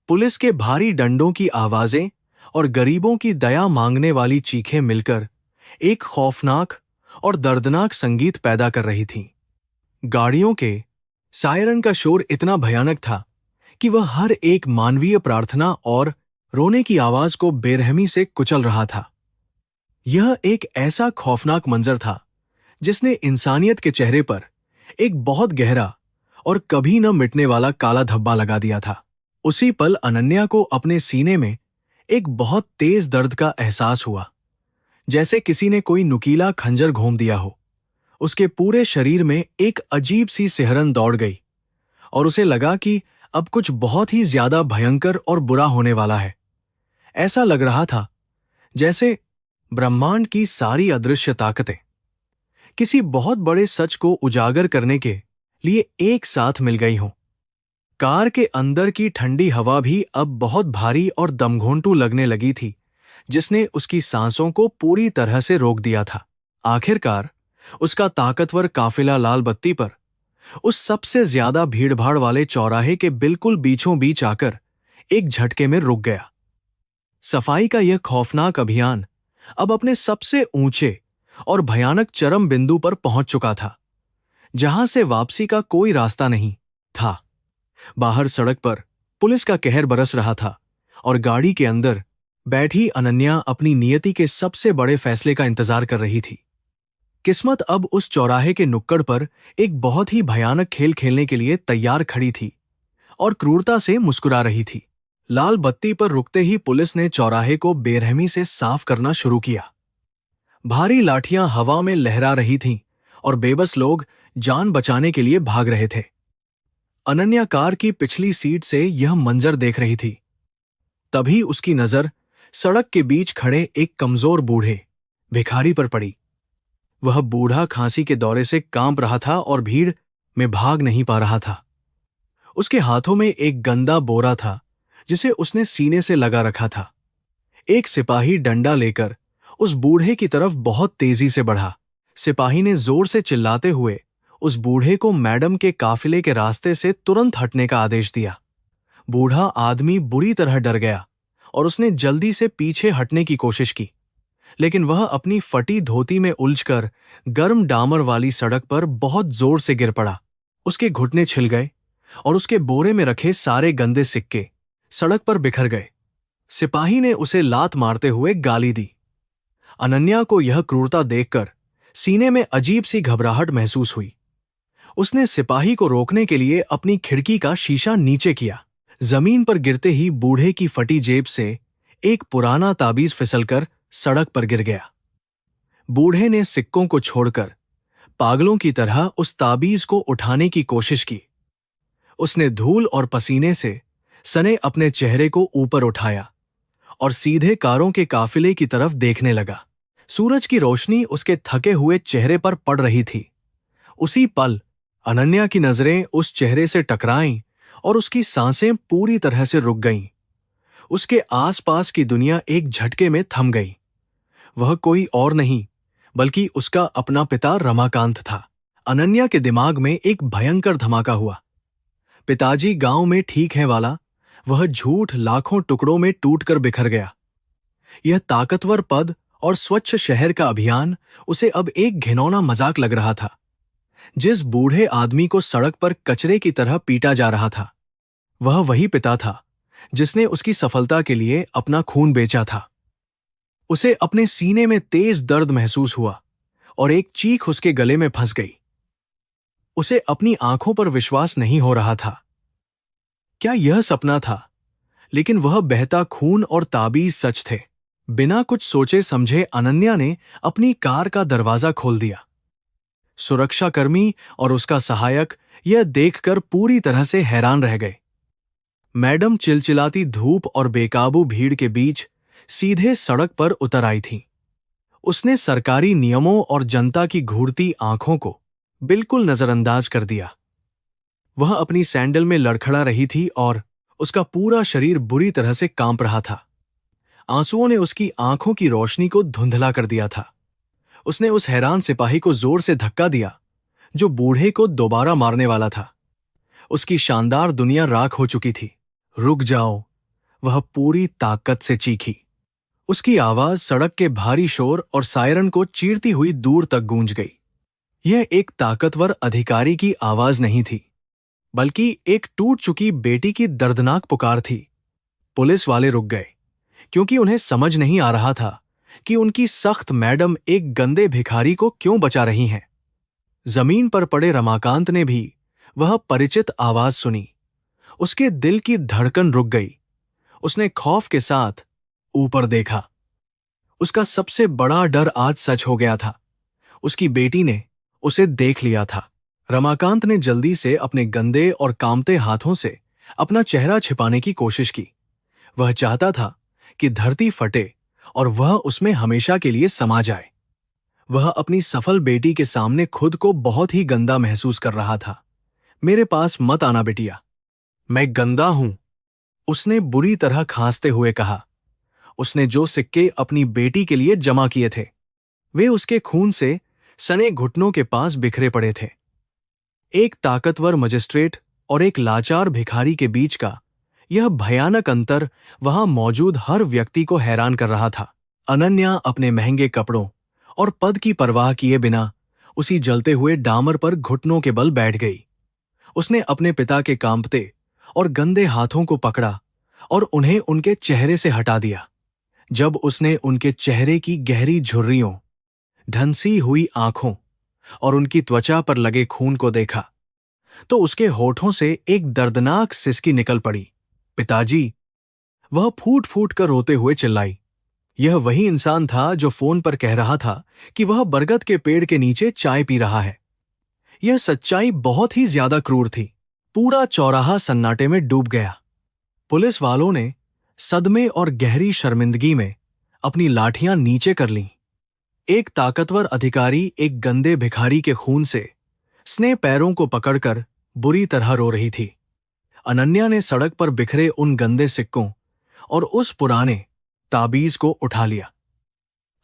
पुलिस के भारी डंडों की आवाजें और गरीबों की दया मांगने वाली चीखें मिलकर एक खौफनाक और दर्दनाक संगीत पैदा कर रही थीं। गाड़ियों के सायरन का शोर इतना भयानक था कि वह हर एक मानवीय प्रार्थना और रोने की आवाज को बेरहमी से कुचल रहा था। यह एक ऐसा खौफनाक मंजर था जिसने इंसानियत के चेहरे पर एक बहुत गहरा और कभी न मिटने वाला काला धब्बा लगा दिया था। उसी पल अनन्या को अपने सीने में एक बहुत तेज दर्द का एहसास हुआ, जैसे किसी ने कोई नुकीला खंजर घोंप दिया हो। उसके पूरे शरीर में एक अजीब सी सिहरन दौड़ गई और उसे लगा कि अब कुछ बहुत ही ज्यादा भयंकर और बुरा होने वाला है। ऐसा लग रहा था जैसे ब्रह्मांड की सारी अदृश्य ताकतें किसी बहुत बड़े सच को उजागर करने के लिए एक साथ मिल गई हों। कार के अंदर की ठंडी हवा भी अब बहुत भारी और दमघोंटू लगने लगी थी, जिसने उसकी सांसों को पूरी तरह से रोक दिया था। आखिरकार उसका ताकतवर काफिला लाल बत्ती पर उस सबसे ज्यादा भीड़भाड़ वाले चौराहे के बिल्कुल बीचों बीच आकर एक झटके में रुक गया। सफाई का यह खौफनाक अभियान अब अपने सबसे ऊंचे और भयानक चरम बिंदु पर पहुंच चुका था, जहां से वापसी का कोई रास्ता नहीं था। बाहर सड़क पर पुलिस का कहर बरस रहा था और गाड़ी के अंदर बैठी अनन्या अपनी नियति के सबसे बड़े फैसले का इंतजार कर रही थी। किस्मत अब उस चौराहे के नुक्कड़ पर एक बहुत ही भयानक खेल खेलने के लिए तैयार खड़ी थी और क्रूरता से मुस्कुरा रही थी। लाल बत्ती पर रुकते ही पुलिस ने चौराहे को बेरहमी से साफ करना शुरू किया। भारी लाठियां हवा में लहरा रही थीं और बेबस लोग जान बचाने के लिए भाग रहे थे। अनन्या कार की पिछली सीट से यह मंजर देख रही थी। तभी उसकी नजर सड़क के बीच खड़े एक कमजोर बूढ़े भिखारी पर पड़ी। वह बूढ़ा खांसी के दौरे से कांप रहा था और भीड़ में भाग नहीं पा रहा था। उसके हाथों में एक गंदा बोरा था जिसे उसने सीने से लगा रखा था। एक सिपाही डंडा लेकर उस बूढ़े की तरफ बहुत तेजी से बढ़ा। सिपाही ने जोर से चिल्लाते हुए उस बूढ़े को मैडम के काफिले के रास्ते से तुरंत हटने का आदेश दिया। बूढ़ा आदमी बुरी तरह डर गया और उसने जल्दी से पीछे हटने की कोशिश की, लेकिन वह अपनी फटी धोती में उलझकर गर्म डामर वाली सड़क पर बहुत जोर से गिर पड़ा। उसके घुटने छिल गए और उसके बोरे में रखे सारे गंदे सिक्के सड़क पर बिखर गए। सिपाही ने उसे लात मारते हुए गाली दी। अनन्या को यह क्रूरता देखकर सीने में अजीब सी घबराहट महसूस हुई। उसने सिपाही को रोकने के लिए अपनी खिड़की का शीशा नीचे किया। जमीन पर गिरते ही बूढ़े की फटी जेब से एक पुराना ताबीज फिसलकर सड़क पर गिर गया। बूढ़े ने सिक्कों को छोड़कर पागलों की तरह उस ताबीज को उठाने की कोशिश की। उसने धूल और पसीने से सने अपने चेहरे को ऊपर उठाया और सीधे कारों के काफिले की तरफ देखने लगा। सूरज की रोशनी उसके थके हुए चेहरे पर पड़ रही थी। उसी पल अनन्या की नजरें उस चेहरे से टकराईं और उसकी सांसें पूरी तरह से रुक गईं। उसके आसपास की दुनिया एक झटके में थम गई। वह कोई और नहीं बल्कि उसका अपना पिता रमाकांत था। अनन्या के दिमाग में एक भयंकर धमाका हुआ। पिताजी गांव में ठीक है वाला वह झूठ लाखों टुकड़ों में टूटकर बिखर गया। यह ताकतवर पद और स्वच्छ शहर का अभियान उसे अब एक घिनौना मजाक लग रहा था। जिस बूढ़े आदमी को सड़क पर कचरे की तरह पीटा जा रहा था, वह वही पिता था जिसने उसकी सफलता के लिए अपना खून बेचा था। उसे अपने सीने में तेज दर्द महसूस हुआ और एक चीख उसके गले में फंस गई। उसे अपनी आंखों पर विश्वास नहीं हो रहा था। क्या यह सपना था? लेकिन वह बहता खून और ताबीज सच थे। बिना कुछ सोचे समझे अनन्या ने अपनी कार का दरवाजा खोल दिया। सुरक्षाकर्मी और उसका सहायक यह देखकर पूरी तरह से हैरान रह गए। मैडम चिलचिलाती धूप और बेकाबू भीड़ के बीच सीधे सड़क पर उतर आई थीं। उसने सरकारी नियमों और जनता की घूरती आंखों को बिल्कुल नजरअंदाज कर दिया। वह अपनी सैंडल में लड़खड़ा रही थी और उसका पूरा शरीर बुरी तरह से कांप रहा था। आंसुओं ने उसकी आंखों की रोशनी को धुंधला कर दिया था। उसने उस हैरान सिपाही को जोर से धक्का दिया जो बूढ़े को दोबारा मारने वाला था। उसकी शानदार दुनिया राख हो चुकी थी। रुक जाओ, वह पूरी ताकत से चीखी। उसकी आवाज सड़क के भारी शोर और सायरन को चीरती हुई दूर तक गूंज गई। यह एक ताकतवर अधिकारी की आवाज नहीं थी, बल्कि एक टूट चुकी बेटी की दर्दनाक पुकार थी। पुलिस वाले रुक गए, क्योंकि उन्हें समझ नहीं आ रहा था कि उनकी सख्त मैडम एक गंदे भिखारी को क्यों बचा रही हैं। जमीन पर पड़े रमाकांत ने भी वह परिचित आवाज सुनी। उसके दिल की धड़कन रुक गई। उसने खौफ के साथ ऊपर देखा। उसका सबसे बड़ा डर आज सच हो गया था। उसकी बेटी ने उसे देख लिया था। रमाकांत ने जल्दी से अपने गंदे और कांपते हाथों से अपना चेहरा छिपाने की कोशिश की। वह चाहता था कि धरती फटे और वह उसमें हमेशा के लिए समा जाए। वह अपनी सफल बेटी के सामने खुद को बहुत ही गंदा महसूस कर रहा था। मेरे पास मत आना बिटिया, मैं गंदा हूं, उसने बुरी तरह खांसते हुए कहा। उसने जो सिक्के अपनी बेटी के लिए जमा किए थे, वे उसके खून से सने घुटनों के पास बिखरे पड़े थे। एक ताकतवर मजिस्ट्रेट और एक लाचार भिखारी के बीच का यह भयानक अंतर वहां मौजूद हर व्यक्ति को हैरान कर रहा था। अनन्या अपने महंगे कपड़ों और पद की परवाह किए बिना उसी जलते हुए डामर पर घुटनों के बल बैठ गई। उसने अपने पिता के कांपते और गंदे हाथों को पकड़ा और उन्हें उनके चेहरे से हटा दिया। जब उसने उनके चेहरे की गहरी झुर्रियों, धंसी हुई आंखों और उनकी त्वचा पर लगे खून को देखा, तो उसके होठों से एक दर्दनाक सिसकी निकल पड़ी। पिताजी! वह फूट फूट कर रोते हुए चिल्लाई। यह वही इंसान था जो फोन पर कह रहा था कि वह बरगद के पेड़ के नीचे चाय पी रहा है। यह सच्चाई बहुत ही ज्यादा क्रूर थी। पूरा चौराहा सन्नाटे में डूब गया। पुलिस वालों ने सदमे और गहरी शर्मिंदगी में अपनी लाठियां नीचे कर लीं। एक ताकतवर अधिकारी एक गंदे भिखारी के खून से स्नेह पैरों को पकड़कर बुरी तरह रो रही थी। अनन्या ने सड़क पर बिखरे उन गंदे सिक्कों और उस पुराने ताबीज को उठा लिया।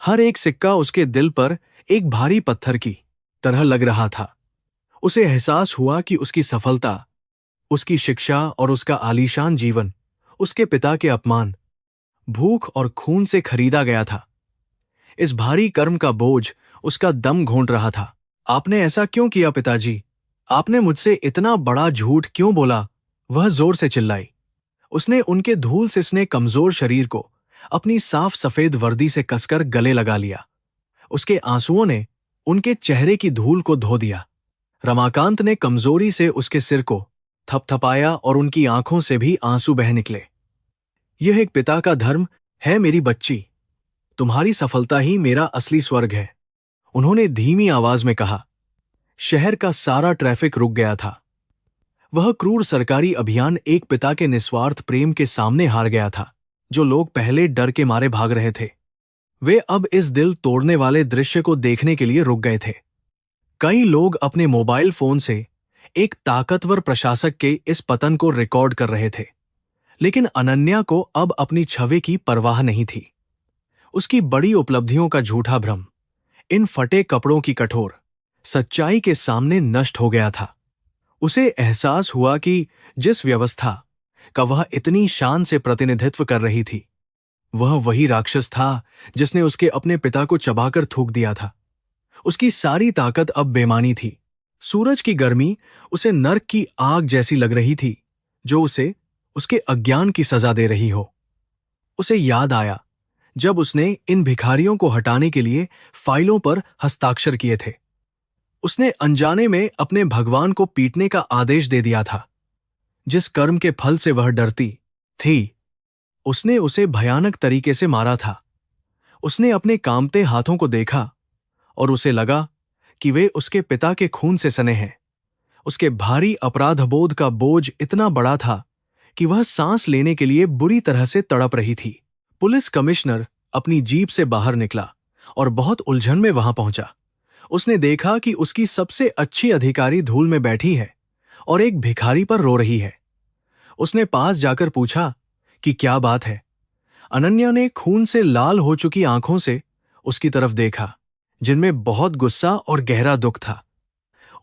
हर एक सिक्का उसके दिल पर एक भारी पत्थर की तरह लग रहा था। उसे एहसास हुआ कि उसकी सफलता, उसकी शिक्षा और उसका आलीशान जीवन उसके पिता के अपमान, भूख और खून से खरीदा गया था। इस भारी कर्म का बोझ उसका दम घोंट रहा था। आपने ऐसा क्यों किया पिताजी? आपने मुझसे इतना बड़ा झूठ क्यों बोला? वह जोर से चिल्लाई। उसने उनके धूल सिसने कमजोर शरीर को अपनी साफ सफेद वर्दी से कसकर गले लगा लिया। उसके आंसुओं ने उनके चेहरे की धूल को धो दिया। रमाकांत ने कमजोरी से उसके सिर को थपथपाया और उनकी आंखों से भी आंसू बह निकले। यह एक पिता का धर्म है मेरी बच्ची। तुम्हारी सफलता ही मेरा असली स्वर्ग है, उन्होंने धीमी आवाज में कहा। शहर का सारा ट्रैफिक रुक गया था। वह क्रूर सरकारी अभियान एक पिता के निस्वार्थ प्रेम के सामने हार गया था। जो लोग पहले डर के मारे भाग रहे थे, वे अब इस दिल तोड़ने वाले दृश्य को देखने के लिए रुक गए थे। कई लोग अपने मोबाइल फोन से एक ताकतवर प्रशासक के इस पतन को रिकॉर्ड कर रहे थे, लेकिन अनन्या को अब अपनी छवि की परवाह नहीं थी। उसकी बड़ी उपलब्धियों का झूठा भ्रम इन फटे कपड़ों की कठोर सच्चाई के सामने नष्ट हो गया था। उसे एहसास हुआ कि जिस व्यवस्था का वह इतनी शान से प्रतिनिधित्व कर रही थी, वह वही राक्षस था जिसने उसके अपने पिता को चबाकर थूक दिया था। उसकी सारी ताकत अब बेमानी थी। सूरज की गर्मी उसे नर्क की आग जैसी लग रही थी, जो उसे उसके अज्ञान की सजा दे रही हो। उसे याद आया जब उसने इन भिखारियों को हटाने के लिए फाइलों पर हस्ताक्षर किए थे। उसने अनजाने में अपने भगवान को पीटने का आदेश दे दिया था। जिस कर्म के फल से वह डरती थी, उसने उसे भयानक तरीके से मारा था। उसने अपने कांपते हाथों को देखा और उसे लगा कि वे उसके पिता के खून से सने हैं। उसके भारी अपराधबोध का बोझ इतना बड़ा था कि वह सांस लेने के लिए बुरी तरह से तड़प रही थी। पुलिस कमिश्नर अपनी जीप से बाहर निकला और बहुत उलझन में वहां पहुंचा। उसने देखा कि उसकी सबसे अच्छी अधिकारी धूल में बैठी है और एक भिखारी पर रो रही है। उसने पास जाकर पूछा कि क्या बात है। अनन्या ने खून से लाल हो चुकी आंखों से उसकी तरफ देखा, जिनमें बहुत गुस्सा और गहरा दुख था।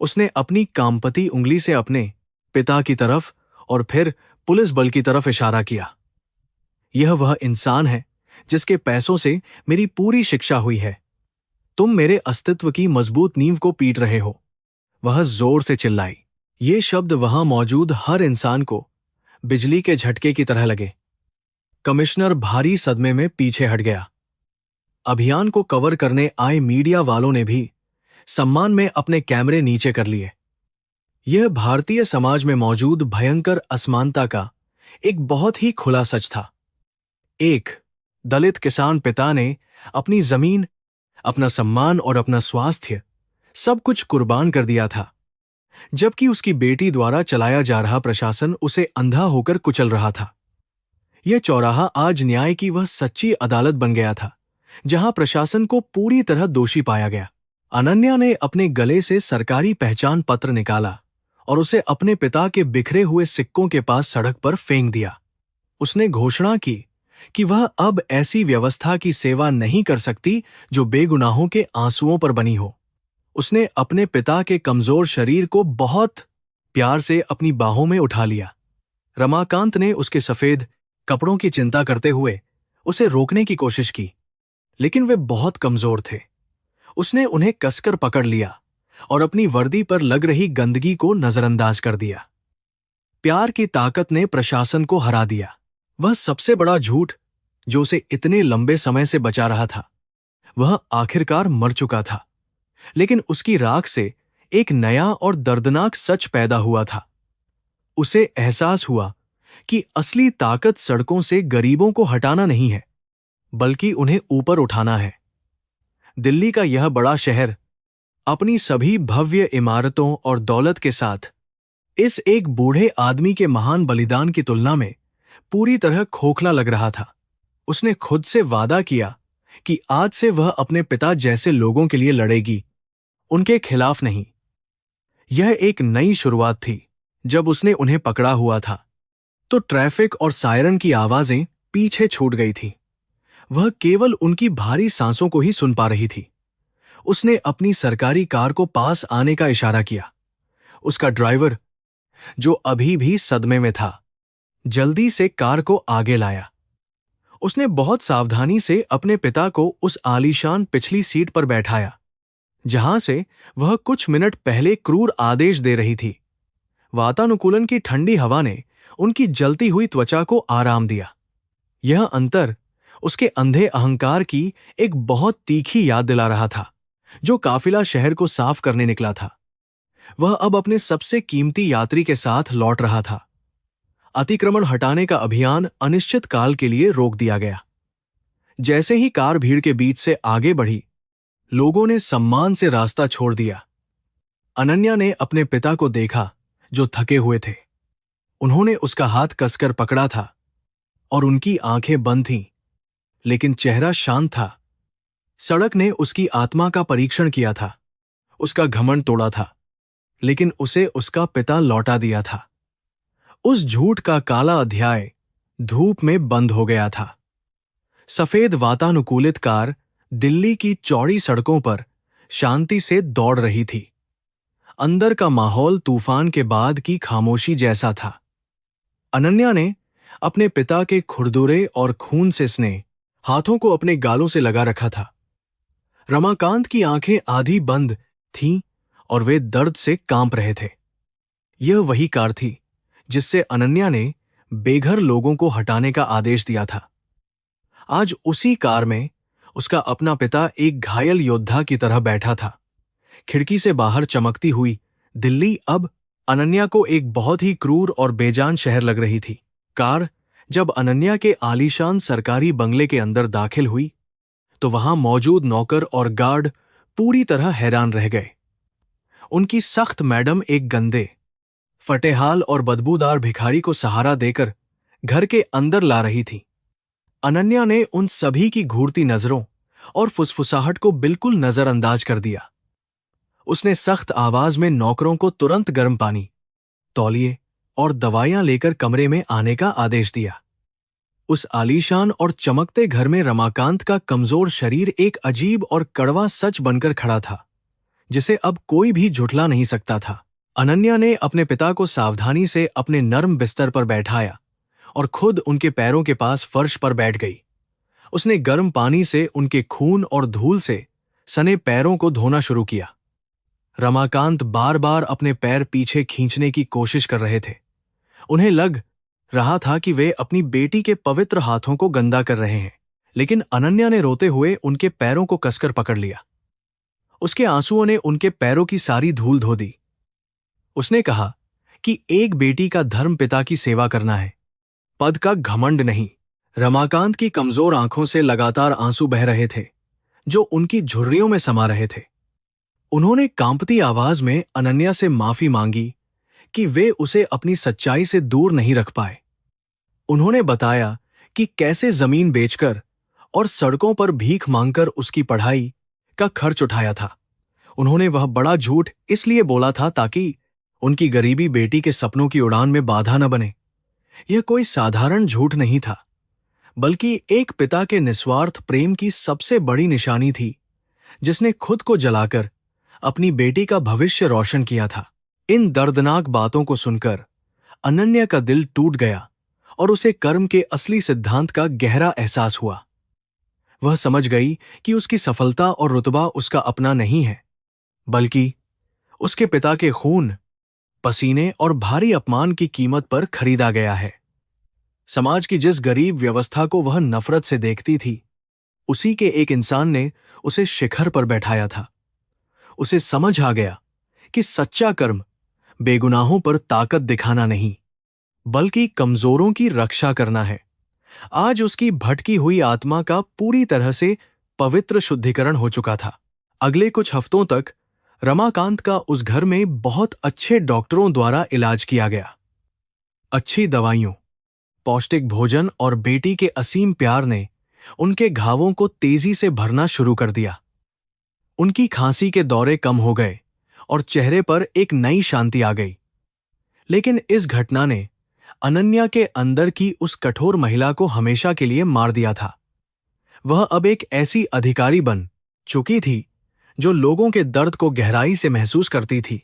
उसने अपनी कामपति उंगली से अपने पिता की तरफ और फिर पुलिस बल की तरफ इशारा किया। यह वह इंसान है जिसके पैसों से मेरी पूरी शिक्षा हुई है। तुम मेरे अस्तित्व की मजबूत नींव को पीट रहे हो। वह जोर से चिल्लाई। ये शब्द वहां मौजूद हर इंसान को बिजली के झटके की तरह लगे। कमिश्नर भारी सदमे में पीछे हट गया। अभियान को कवर करने आए मीडिया वालों ने भी सम्मान में अपने कैमरे नीचे कर लिए। यह भारतीय समाज में मौजूद भयंकर असमानता का एक बहुत ही खुला सच था। एक दलित किसान पिता ने अपनी जमीन, अपना सम्मान और अपना स्वास्थ्य सब कुछ कुर्बान कर दिया था, जबकि उसकी बेटी द्वारा चलाया जा रहा प्रशासन उसे अंधा होकर कुचल रहा था। यह चौराहा आज न्याय की वह सच्ची अदालत बन गया था, जहां प्रशासन को पूरी तरह दोषी पाया गया। अनन्या ने अपने गले से सरकारी पहचान पत्र निकाला और उसे अपने पिता के बिखरे हुए सिक्कों के पास सड़क पर फेंक दिया। उसने घोषणा की कि वह अब ऐसी व्यवस्था की सेवा नहीं कर सकती जो बेगुनाहों के आंसुओं पर बनी हो। उसने अपने पिता के कमजोर शरीर को बहुत प्यार से अपनी बाहों में उठा लिया। रमाकांत ने उसके सफेद कपड़ों की चिंता करते हुए उसे रोकने की कोशिश की, लेकिन वे बहुत कमजोर थे। उसने उन्हें कसकर पकड़ लिया और अपनी वर्दी पर लग रही गंदगी को नजरअंदाज कर दिया। प्यार की ताकत ने प्रशासन को हरा दिया। वह सबसे बड़ा झूठ जो उसे इतने लंबे समय से बचा रहा था, वह आखिरकार मर चुका था। लेकिन उसकी राख से एक नया और दर्दनाक सच पैदा हुआ था। उसे एहसास हुआ कि असली ताकत सड़कों से गरीबों को हटाना नहीं है, बल्कि उन्हें ऊपर उठाना है। दिल्ली का यह बड़ा शहर अपनी सभी भव्य इमारतों और दौलत के साथ इस एक बूढ़े आदमी के महान बलिदान की तुलना में पूरी तरह खोखला लग रहा था। उसने खुद से वादा किया कि आज से वह अपने पिता जैसे लोगों के लिए लड़ेगी, उनके खिलाफ नहीं। यह एक नई शुरुआत थी। जब उसने उन्हें पकड़ा हुआ था तो ट्रैफिक और सायरन की आवाजें पीछे छूट गई थी। वह केवल उनकी भारी सांसों को ही सुन पा रही थी। उसने अपनी सरकारी कार को पास आने का इशारा किया। उसका ड्राइवर, जो अभी भी सदमे में था, जल्दी से कार को आगे लाया। उसने बहुत सावधानी से अपने पिता को उस आलीशान पिछली सीट पर बैठाया, जहां से वह कुछ मिनट पहले क्रूर आदेश दे रही थी। वातानुकूलन की ठंडी हवा ने उनकी जलती हुई त्वचा को आराम दिया। यह अंतर उसके अंधे अहंकार की एक बहुत तीखी याद दिला रहा था, जो काफिला शहर को साफ करने निकला था। वह अब अपने सबसे कीमती यात्री के साथ लौट रहा था। अतिक्रमण हटाने का अभियान अनिश्चित काल के लिए रोक दिया गया। जैसे ही कार भीड़ के बीच से आगे बढ़ी, लोगों ने सम्मान से रास्ता छोड़ दिया। अनन्या ने अपने पिता को देखा, जो थके हुए थे। उन्होंने उसका हाथ कसकर पकड़ा था और उनकी आंखें बंद थीं, लेकिन चेहरा शांत था। सड़क ने उसकी आत्मा का परीक्षण किया था। उसका घमंड तोड़ा था, लेकिन उसे उसका पिता लौटा दिया था। उस झूठ का काला अध्याय धूप में बंद हो गया था। सफेद वातानुकूलित कार दिल्ली की चौड़ी सड़कों पर शांति से दौड़ रही थी। अंदर का माहौल तूफान के बाद की खामोशी जैसा था। अनन्या ने अपने पिता के खुरदुरे और खून से स्ने हाथों को अपने गालों से लगा रखा था। रमाकांत की आंखें आधी बंद थीं और वे दर्द से कांप रहे थे। यह वही कार थी जिससे अनन्या ने बेघर लोगों को हटाने का आदेश दिया था। आज उसी कार में उसका अपना पिता एक घायल योद्धा की तरह बैठा था। खिड़की से बाहर चमकती हुई दिल्ली अब अनन्या को एक बहुत ही क्रूर और बेजान शहर लग रही थी। कार जब अनन्या के आलीशान सरकारी बंगले के अंदर दाखिल हुई, तो वहां मौजूद नौकर और गार्ड पूरी तरह हैरान रह गए। उनकी सख्त मैडम एक गंदे, फटेहाल और बदबूदार भिखारी को सहारा देकर घर के अंदर ला रही थी। अनन्या ने उन सभी की घूरती नजरों और फुसफुसाहट को बिल्कुल नजरअंदाज कर दिया। उसने सख्त आवाज में नौकरों को तुरंत गर्म पानी, तौलिए और दवाइयां लेकर कमरे में आने का आदेश दिया। उस आलीशान और चमकते घर में रमाकांत का कमजोर शरीर एक अजीब और कड़वा सच बनकर खड़ा था, जिसे अब कोई भी झुठला नहीं सकता था। अनन्या ने अपने पिता को सावधानी से अपने नर्म बिस्तर पर बैठाया और खुद उनके पैरों के पास फर्श पर बैठ गई। उसने गर्म पानी से उनके खून और धूल से सने पैरों को धोना शुरू किया। रमाकांत बार बार अपने पैर पीछे खींचने की कोशिश कर रहे थे। उन्हें लग रहा था कि वे अपनी बेटी के पवित्र हाथों को गंदा कर रहे हैं, लेकिन अनन्या ने रोते हुए उनके पैरों को कसकर पकड़ लिया। उसके आंसुओं ने उनके पैरों की सारी धूल धो दी। उसने कहा कि एक बेटी का धर्म पिता की सेवा करना है, पद का घमंड नहीं। रमाकांत की कमजोर आंखों से लगातार आंसू बह रहे थे, जो उनकी झुर्रियों में समा रहे थे। उन्होंने कांपती आवाज में अनन्या से माफी मांगी कि वे उसे अपनी सच्चाई से दूर नहीं रख पाए। उन्होंने बताया कि कैसे जमीन बेचकर और सड़कों पर भीख मांगकर उसकी पढ़ाई का खर्च उठाया था। उन्होंने वह बड़ा झूठ इसलिए बोला था ताकि उनकी गरीबी बेटी के सपनों की उड़ान में बाधा न बने। यह कोई साधारण झूठ नहीं था, बल्कि एक पिता के निस्वार्थ प्रेम की सबसे बड़ी निशानी थी, जिसने खुद को जलाकर अपनी बेटी का भविष्य रोशन किया था। इन दर्दनाक बातों को सुनकर अनन्या का दिल टूट गया और उसे कर्म के असली सिद्धांत का गहरा एहसास हुआ। वह समझ गई कि उसकी सफलता और रुतबा उसका अपना नहीं है, बल्कि उसके पिता के खून, पसीने और भारी अपमान की कीमत पर खरीदा गया है। समाज की जिस गरीब व्यवस्था को वह नफरत से देखती थी, उसी के एक इंसान ने उसे शिखर पर बैठाया था। उसे समझ आ गया कि सच्चा कर्म बेगुनाहों पर ताकत दिखाना नहीं, बल्कि कमजोरों की रक्षा करना है। आज उसकी भटकी हुई आत्मा का पूरी तरह से पवित्र शुद्धिकरण हो चुका था। अगले कुछ हफ्तों तक रमाकांत का उस घर में बहुत अच्छे डॉक्टरों द्वारा इलाज किया गया। अच्छी दवाइयों, पौष्टिक भोजन और बेटी के असीम प्यार ने उनके घावों को तेजी से भरना शुरू कर दिया। उनकी खांसी के दौरे कम हो गए और चेहरे पर एक नई शांति आ गई। लेकिन इस घटना ने अनन्या के अंदर की उस कठोर महिला को हमेशा के लिए मार दिया था। वह अब एक ऐसी अधिकारी बन चुकी थी जो लोगों के दर्द को गहराई से महसूस करती थी।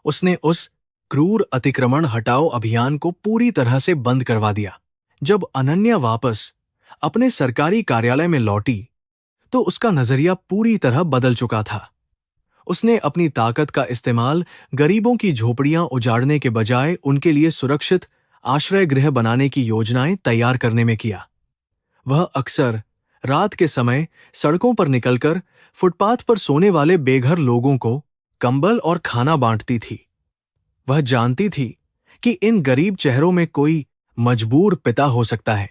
उसने उस क्रूर अतिक्रमण हटाओ अभियान को पूरी तरह से बंद करवा दिया। जब अनन्या वापस अपने सरकारी कार्यालय में लौटी, तो उसका नजरिया पूरी तरह बदल चुका था। उसने अपनी ताकत का इस्तेमाल गरीबों की झोपड़ियां उजाड़ने के बजाय उनके लिए सुरक्षित आश्रय गृह बनाने की योजनाएं तैयार करने में किया। वह अक्सर रात के समय सड़कों पर निकलकर फुटपाथ पर सोने वाले बेघर लोगों को कंबल और खाना बांटती थी। वह जानती थी कि इन गरीब चेहरों में कोई मजबूर पिता हो सकता है।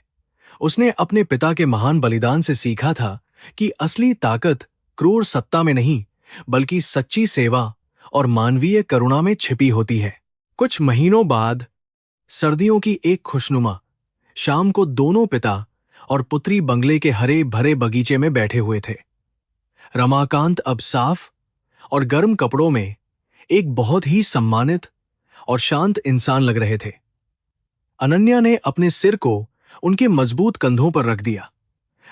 उसने अपने पिता के महान बलिदान से सीखा था कि असली ताकत क्रूर सत्ता में नहीं, बल्कि सच्ची सेवा और मानवीय करुणा में छिपी होती है। कुछ महीनों बाद सर्दियों की एक खुशनुमा शाम को दोनों पिता और पुत्री बंगले के हरे भरे बगीचे में बैठे हुए थे। रमाकांत अब साफ और गर्म कपड़ों में एक बहुत ही सम्मानित और शांत इंसान लग रहे थे। अनन्या ने अपने सिर को उनके मजबूत कंधों पर रख दिया।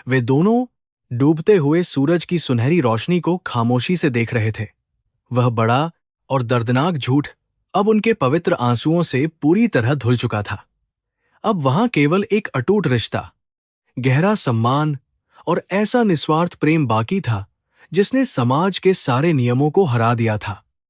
वे दोनों डूबते हुए सूरज की सुनहरी रोशनी को खामोशी से देख रहे थे। वह बड़ा और दर्दनाक झूठ अब उनके पवित्र आंसुओं से पूरी तरह धुल चुका था। अब वहां केवल एक अटूट रिश्ता, गहरा सम्मान और ऐसा निस्वार्थ प्रेम बाकी था जिसने समाज के सारे नियमों को हरा दिया था।